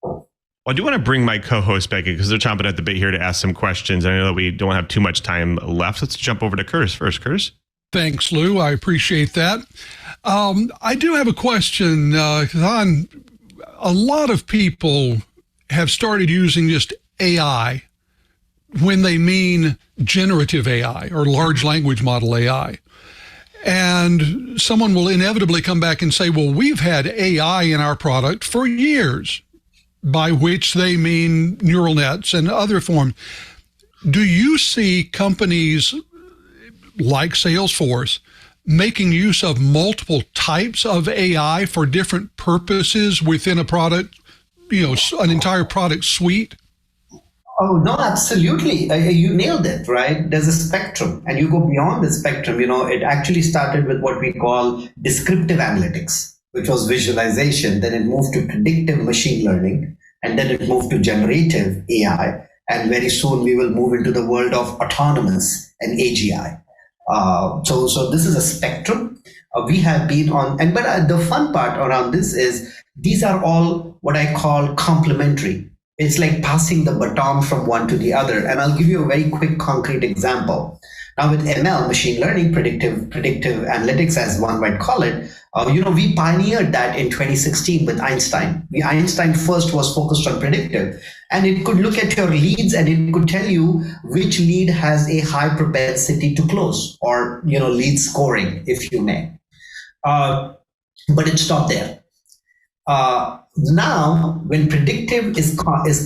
Well, I do want to bring my co-host back in because they're chomping at the bit here to ask some questions. I know that we don't have too much time left. Let's jump over to Curtis first. Curtis? Thanks, Lou. I appreciate that. I do have a question. Ketan, a lot of people have started using just AI when they mean generative AI or large language model AI. And someone will inevitably come back and say, well, we've had AI in our product for years, by which they mean neural nets and other forms. Do you see companies like Salesforce making use of multiple types of AI for different purposes within a product, an entire product suite? Oh, no, absolutely. You nailed it, right? There's a spectrum and you go beyond the spectrum. It actually started with what we call descriptive analytics, which was visualization. Then it moved to predictive machine learning, and then it moved to generative AI. And very soon we will move into the world of autonomous and AGI. So this is a spectrum. We have been on, but the fun part around this is these are all what I call complementary. It's like passing the baton from one to the other. And I'll give you a very quick, concrete example. Now with ML, machine learning, predictive analytics, as one might call it, we pioneered that in 2016 with Einstein. Einstein first was focused on predictive, and it could look at your leads and it could tell you which lead has a high propensity to close, or lead scoring, if you may. But it stopped there. Now, when predictive is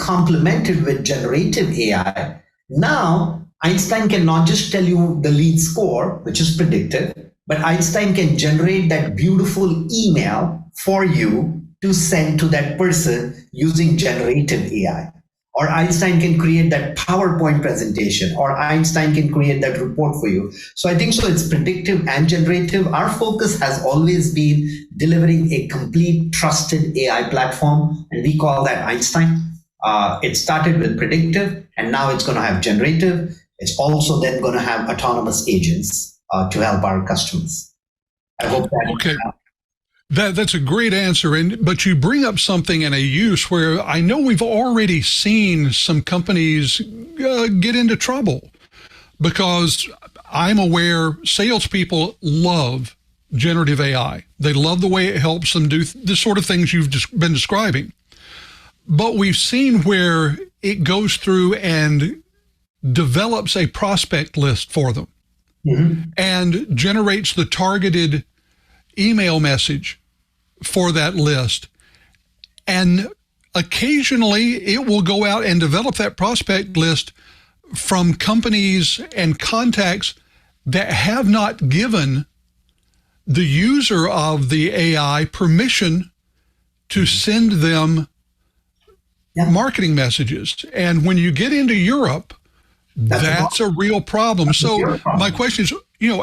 complemented with generative AI, now Einstein can not just tell you the lead score, which is predictive, but Einstein can generate that beautiful email for you to send to that person using generative AI. Or Einstein can create that PowerPoint presentation, or Einstein can create that report for you. So I think it's predictive and generative. Our focus has always been delivering a complete trusted AI platform, and we call that Einstein. It started with predictive, and now it's going to have generative. It's also then going to have autonomous agents to help our customers. I hope that. Okay. That's a great answer. But you bring up something in a use where I know we've already seen some companies get into trouble, because I'm aware salespeople love generative AI. They love the way it helps them do the sort of things you've just been describing. But we've seen where it goes through and develops a prospect list for them, and generates the targeted email message for that list. And occasionally it will go out and develop that prospect list from companies and contacts that have not given the user of the AI permission to send them marketing messages. And when you get into Europe, that's a real problem. So my question is,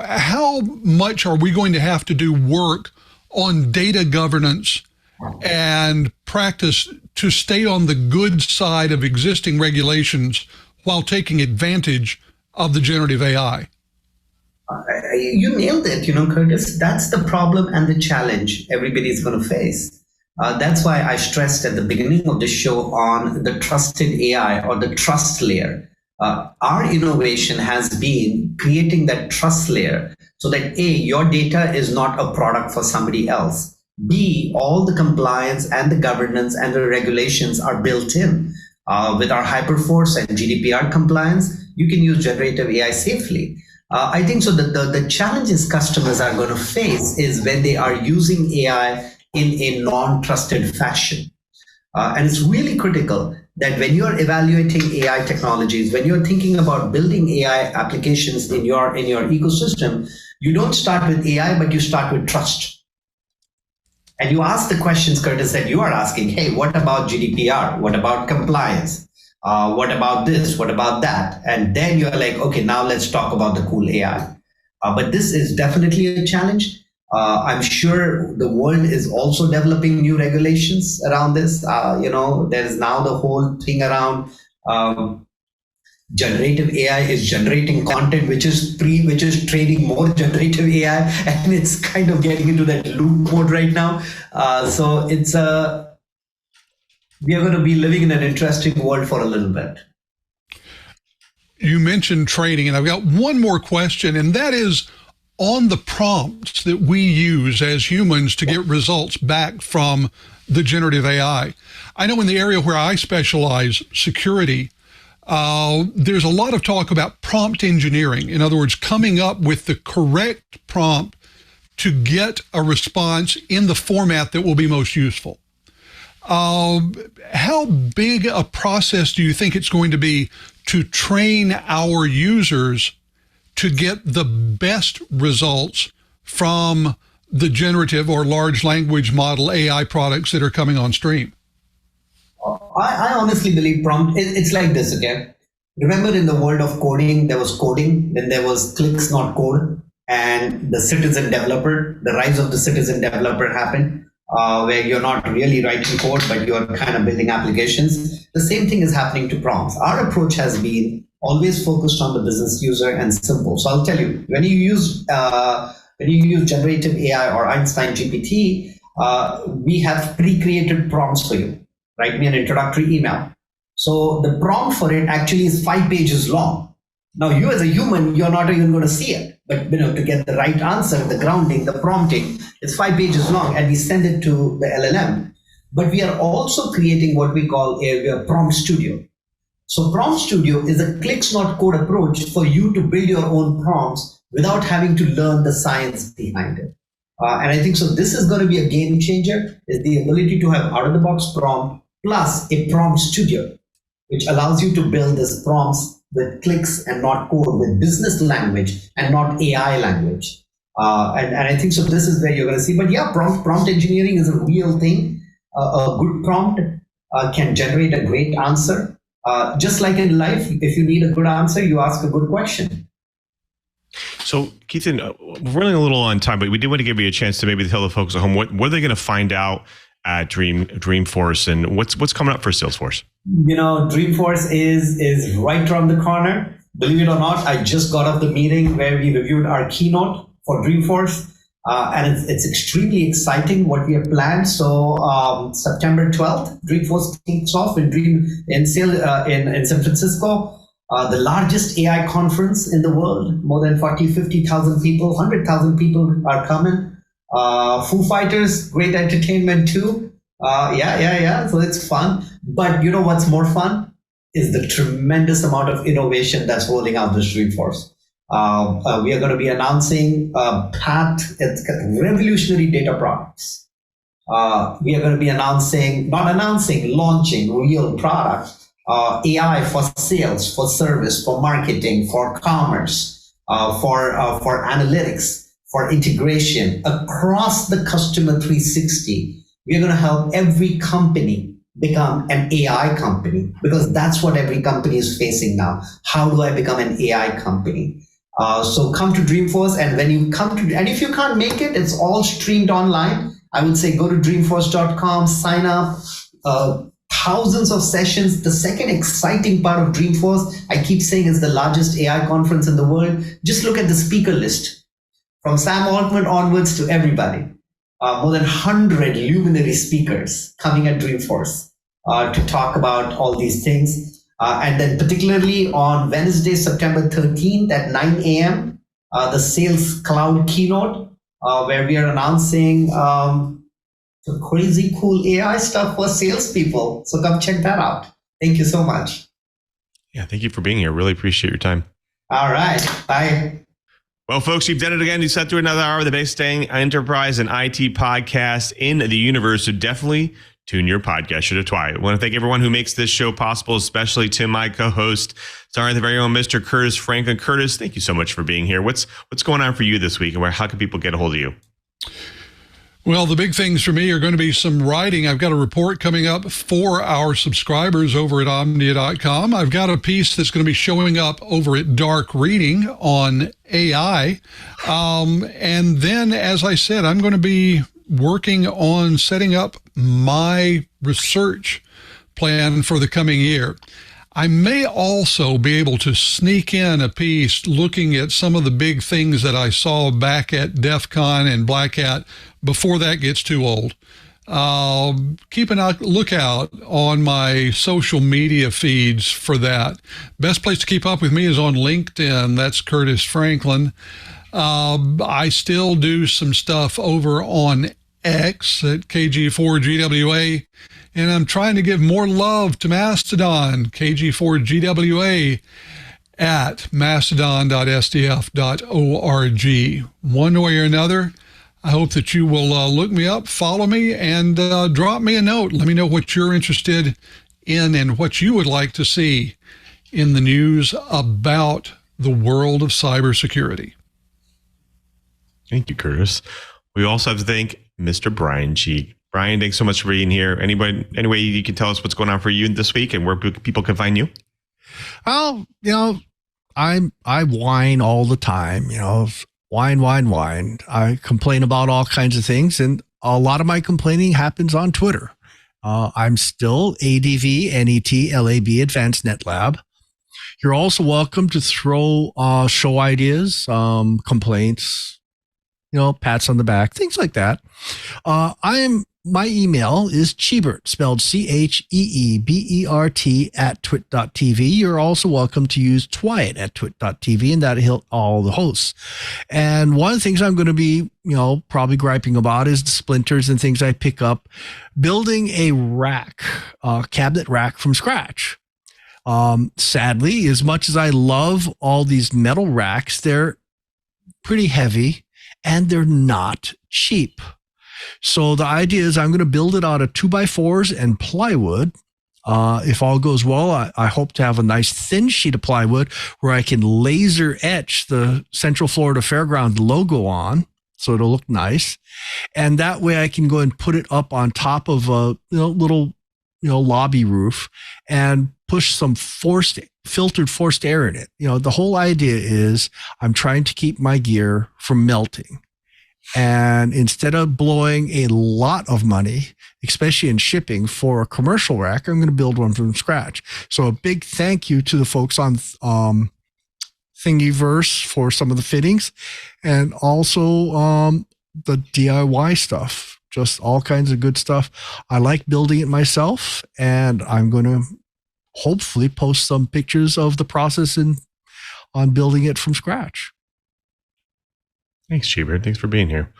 how much are we going to have to do work on data governance and practice to stay on the good side of existing regulations while taking advantage of the generative AI? You nailed it, Curtis. That's the problem and the challenge everybody's going to face. That's why I stressed at the beginning of the show on the trusted AI, or the trust layer. Our innovation has been creating that trust layer so that A, your data is not a product for somebody else. B, all the compliance and the governance and the regulations are built in. With our Hyperforce and GDPR compliance, you can use generative AI safely. I think so that the challenges customers are going to face is when they are using AI in a non-trusted fashion. And it's really critical that when you're evaluating AI technologies, when you're thinking about building AI applications in your ecosystem, you don't start with AI, but you start with trust. And you ask the questions, Curtis, that you are asking. Hey, what about GDPR? What about compliance? What about this? What about that? And then you're like, okay, now let's talk about the cool AI. But this is definitely a challenge. I'm sure the world is also developing new regulations around this. There's now the whole thing around generative AI is generating content, which is training more generative AI, and it's kind of getting into that loop mode right now. So we are going to be living in an interesting world for a little bit. You mentioned training, and I've got one more question, and that is on the prompts that we use as humans to get results back from the generative AI. I know in the area where I specialize, security, there's a lot of talk about prompt engineering. In other words, coming up with the correct prompt to get a response in the format that will be most useful. How big a process do you think it's going to be to train our users to get the best results from the generative or large language model AI products that are coming on stream? I honestly believe prompt, it's like this, okay? Remember in the world of coding, there was coding, then there was clicks, not code, and the citizen developer, the rise of the citizen developer happened, where you're not really writing code, but you're kind of building applications. The same thing is happening to prompts. Our approach has been always focused on the business user and simple. So I'll tell you, when you use generative AI or Einstein GPT, we have pre-created prompts for you. Write me an introductory email. So the prompt for it actually is 5 pages long. Now you as a human, you're not even going to see it. But to get the right answer, the grounding, the prompting, it's 5 pages long, and we send it to the LLM. But we are also creating what we call a prompt studio. So Prompt Studio is a clicks not code approach for you to build your own prompts without having to learn the science behind it. And I think so this is going to be a game changer, is the ability to have out-of-the-box prompt plus a prompt studio, which allows you to build these prompts with clicks and not code, with business language and not AI language. And I think so this is where you're going to see. But yeah, prompt engineering is a real thing. A good prompt can generate a great answer. Just like in life, if you need a good answer, you ask a good question. So, Ketan, we're running a little on time, but we did want to give you a chance to maybe tell the folks at home what are they going to find out at Dreamforce, and what's coming up for Salesforce? Dreamforce is right around the corner. Believe it or not, I just got off the meeting where we reviewed our keynote for Dreamforce, and it's extremely exciting what we have planned. So September 12th, Dreamforce kicks off in San Francisco. The largest AI conference in the world. More than 50,000 people, 100,000 people are coming. Foo Fighters, great entertainment too. Yeah. So it's fun. But you know what's more fun is the tremendous amount of innovation that's rolling out this Dreamforce. We are going to be announcing revolutionary data products. We are going to be launching real products. AI for sales, for service, for marketing, for commerce, for analytics, for integration across the customer 360. We're going to help every company become an AI company, because that's what every company is facing now. How do I become an AI company? So come to Dreamforce, and when you come to, and if you can't make it, it's all streamed online. I would say go to dreamforce.com, sign up. Thousands of sessions. The second exciting part of Dreamforce, I keep saying, is the largest AI conference in the world. Just look at the speaker list. From Sam Altman onwards to everybody. More than 100 luminary speakers coming at Dreamforce to talk about all these things. And then particularly on Wednesday, September 13th at 9 a.m., the Sales Cloud keynote, where we are announcing some crazy cool AI stuff for salespeople. So come check that out. Thank you so much. Yeah, thank you for being here. Really appreciate your time. All right. Bye. Well, folks, you've done it again. You sat through another hour of the best staying enterprise and IT podcast in the universe. So definitely tune your podcast show to TWiT. I want to thank everyone who makes this show possible, especially to my co-host, the very own Mr. Curtis Franklin. Curtis, thank you so much for being here. What's going on for you this week, and how can people get a hold of you? Well, the big things for me are going to be some writing. I've got a report coming up for our subscribers over at omnia.com. I've got a piece that's going to be showing up over at Dark Reading on AI. And then, as I said, I'm going to be working on setting up my research plan for the coming year. I may also be able to sneak in a piece looking at some of the big things that I saw back at DEF CON and Black Hat before that gets too old. Keep a lookout on my social media feeds for that. Best place to keep up with me is on LinkedIn. That's Curtis Franklin. I still do some stuff over on X at KG4GWA, and I'm trying to give more love to Mastodon, KG4GWA at mastodon.sdf.org. One way or another, I hope that you will look me up, follow me, and drop me a note. Let me know what you're interested in and what you would like to see in the news about the world of cybersecurity. Thank you, Curtis. We also have to thank Mr. Brian Chee. Brian, thanks so much for being here. Any way you can tell us what's going on for you this week and where people can find you? Oh, I whine all the time, whine. I complain about all kinds of things, and a lot of my complaining happens on Twitter. I'm still ADVNETLAB Advanced Net Lab. You're also welcome to throw show ideas, complaints, pats on the back, things like that. My email is Cheebert, spelled CHEEBERT at twit.tv. You're also welcome to use TWiT at twit.tv, and that'll hit all the hosts. And one of the things I'm going to be, probably griping about is the splinters and things I pick up building a rack, cabinet rack from scratch. Sadly, as much as I love all these metal racks, they're pretty heavy and they're not cheap. So the idea is I'm going to build it out of 2x4s and plywood. If all goes well, I hope to have a nice thin sheet of plywood where I can laser etch the Central Florida Fairgrounds logo on, so it'll look nice. And that way I can go and put it up on top of a little lobby roof and push some filtered forced air in it. The whole idea is I'm trying to keep my gear from melting. And instead of blowing a lot of money, especially in shipping for a commercial rack, I'm going to build one from scratch. So a big thank you to the folks on Thingiverse for some of the fittings, and also the DIY stuff, just all kinds of good stuff. I like building it myself, and I'm going to hopefully post some pictures of the process on building it from scratch. Thanks, Cheebert. Thanks for being here.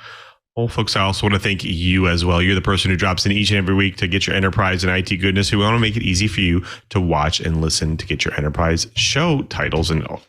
Well, folks, I also want to thank you as well. You're the person who drops in each and every week to get your enterprise and IT goodness. We want to make it easy for you to watch and listen to get your enterprise show titles and all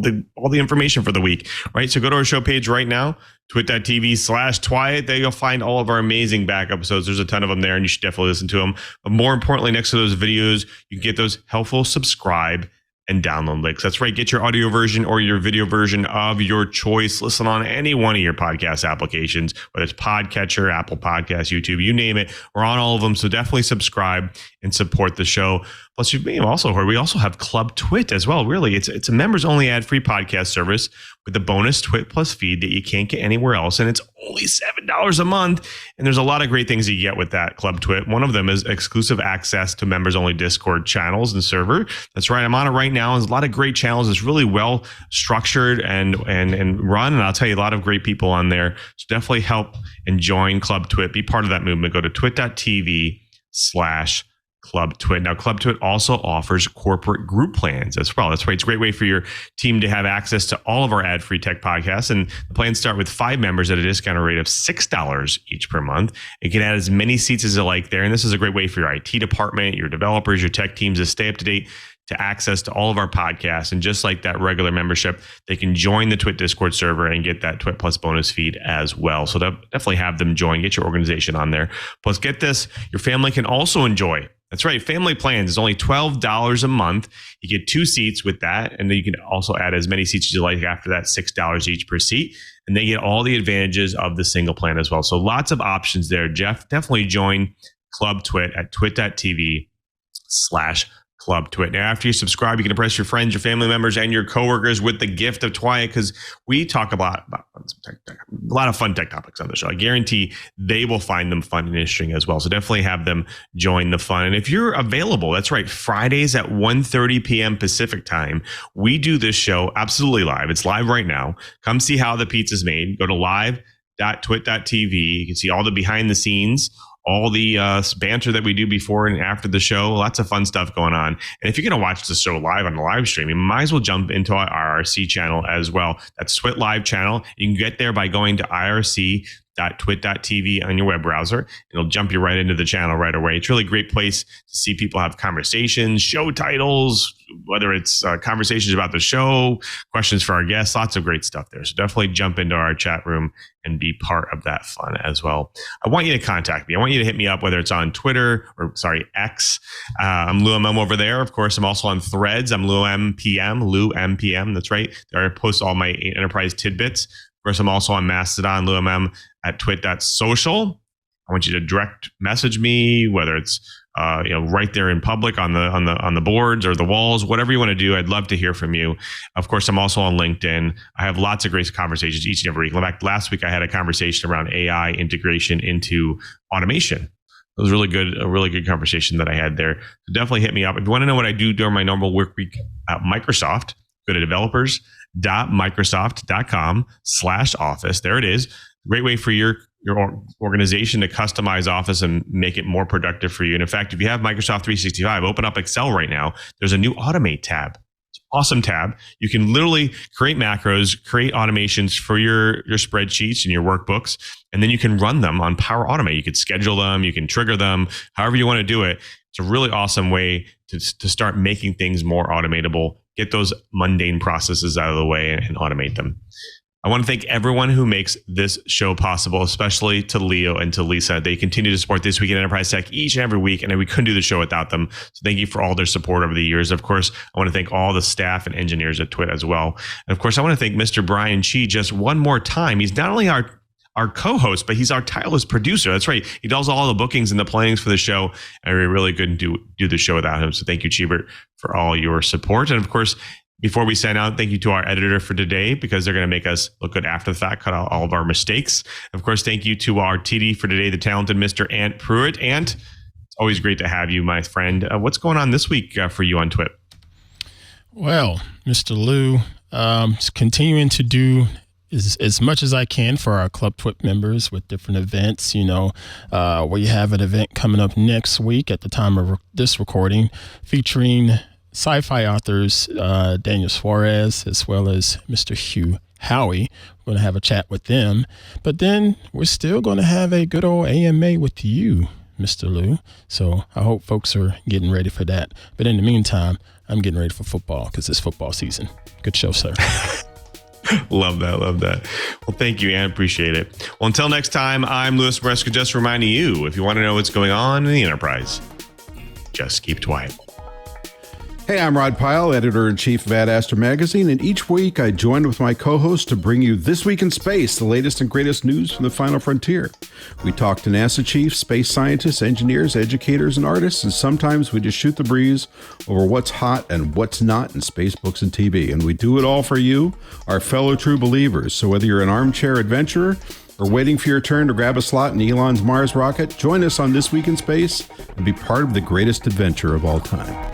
the information for the week, right? So go to our show page right now, twit.tv/TWiT. There you'll find all of our amazing back episodes. There's a ton of them there, and you should definitely listen to them. But more importantly, next to those videos, you can get those helpful subscribe and download links. That's right. Get your audio version or your video version of your choice. Listen on any one of your podcast applications, whether it's Podcatcher, Apple Podcasts, YouTube, you name it. We're on all of them. So definitely subscribe and support the show. Plus, you may have also heard we also have Club TWiT as well. Really, it's a members only ad-free podcast service with a bonus TWiT Plus feed that you can't get anywhere else. And it's only $7 a month. And there's a lot of great things you get with that Club TWiT. One of them is exclusive access to members only Discord channels and server. That's right. I'm on it right now. There's a lot of great channels. It's really well structured and run. And I'll tell you, a lot of great people on there. So definitely help and join Club TWiT. Be part of that movement. Go to twit.tv/Club TWiT. Now, Club TWiT also offers corporate group plans as well. That's right. It's a great way for your team to have access to all of our ad-free tech podcasts. And the plans start with 5 members at a discounted rate of $6 each per month. You can add as many seats as you like there. And this is a great way for your IT department, your developers, your tech teams to stay up to date, to access to all of our podcasts. And just like that regular membership, they can join the TWiT Discord server and get that TWiT Plus bonus feed as well. So definitely have them join, get your organization on there. Plus, get this, your family can also enjoy. That's right. Family plans is only $12 a month. You get 2 seats with that. And then you can also add as many seats as you like after that, $6 each per seat. And they get all the advantages of the single plan as well. So lots of options there. Jeff, definitely join Club TWiT at twit.tv/Club TWiT. Now, after you subscribe, you can impress your friends, your family members, and your coworkers with the gift of TWiT, because we talk about a lot of fun tech topics on the show. I guarantee they will find them fun and interesting as well. So definitely have them join the fun. And if you're available, that's right, Fridays at 1:30 p.m. Pacific time, we do this show absolutely live. It's live right now. Come see how the pizza's made. Go to live.twit.tv. You can see all the behind the scenes, all the banter that we do before and after the show. Lots of fun stuff going on. And if you're going to watch the show live on the live stream, you might as well jump into our IRC channel as well. That's TWiT Live channel. You can get there by going to irc.twit.tv on your web browser. It'll jump you right into the channel right away. It's really a great place to see people have conversations, show titles, whether it's conversations about the show, questions for our guests, lots of great stuff there. So definitely jump into our chat room and be part of that fun as well. I want you to contact me. I want you to hit me up, whether it's on Twitter X. I'm Lou MM over there. Of course, I'm also on Threads. I'm Lou MPM. That's right. There I post all my enterprise tidbits. Of course, I'm also on Mastodon, Lou MM at twit.social. I want you to direct message me, whether it's right there in public on the boards or the walls, whatever you want to do. I'd love to hear from you. Of course, I'm also on LinkedIn. I have lots of great conversations each and every week. In fact, last week I had a conversation around AI integration into automation. It was a really good conversation that I had there. So definitely hit me up. If you want to know what I do during my normal work week at Microsoft, go to developers.microsoft.com/office. There it is. Great way for your organization to customize Office and make it more productive for you. And in fact, if you have Microsoft 365, open up Excel right now. There's a new Automate tab. It's an awesome tab. You can literally create macros, create automations for your spreadsheets and your workbooks, and then you can run them on Power Automate. You could schedule them, you can trigger them, however you want to do it. It's a really awesome way to start making things more automatable, get those mundane processes out of the way and automate them. I want to thank everyone who makes this show possible, especially to Leo and to Lisa. They continue to support This Week in Enterprise Tech each and every week, and we couldn't do the show without them. So thank you for all their support over the years. Of course, I want to thank all the staff and engineers at TWiT as well. And of course, I want to thank Mr. Brian Chee just one more time. He's not only our co-host, but he's our tireless producer. That's right. He does all the bookings and the plannings for the show, and we really couldn't do the show without him. So thank you, Cheebert, for all your support. And of course, before we sign out, thank you to our editor for today, because they're going to make us look good after the fact, cut out all of our mistakes. Of course, thank you to our TD for today, the talented Mr. Ant Pruitt. Ant, it's always great to have you, my friend. What's going on this week for you on TWiT? Well, Mr. Lou, continuing to do as much as I can for our Club TWiT members with different events. We have an event coming up next week at the time of this recording featuring sci-fi authors Daniel Suarez as well as Mr. Hugh Howey. We're going to have a chat with them, but then we're still going to have a good old AMA with you, Mr. Lou. So I hope folks are getting ready for that. But in the meantime, I'm getting ready for football because it's football season. Good show, sir. Love that. Well, thank you, Ann. Appreciate it. Well, until next time, I'm Louis Maresca, just reminding you, if you want to know what's going on in the enterprise, just keep TWiT. Hey, I'm Rod Pyle, Editor-in-Chief of Ad Astra Magazine, and each week I join with my co-host to bring you This Week in Space, the latest and greatest news from the final frontier. We talk to NASA chiefs, space scientists, engineers, educators, and artists, and sometimes we just shoot the breeze over what's hot and what's not in space, books, and TV. And we do it all for you, our fellow true believers. So whether you're an armchair adventurer or waiting for your turn to grab a slot in Elon's Mars rocket, join us on This Week in Space and be part of the greatest adventure of all time.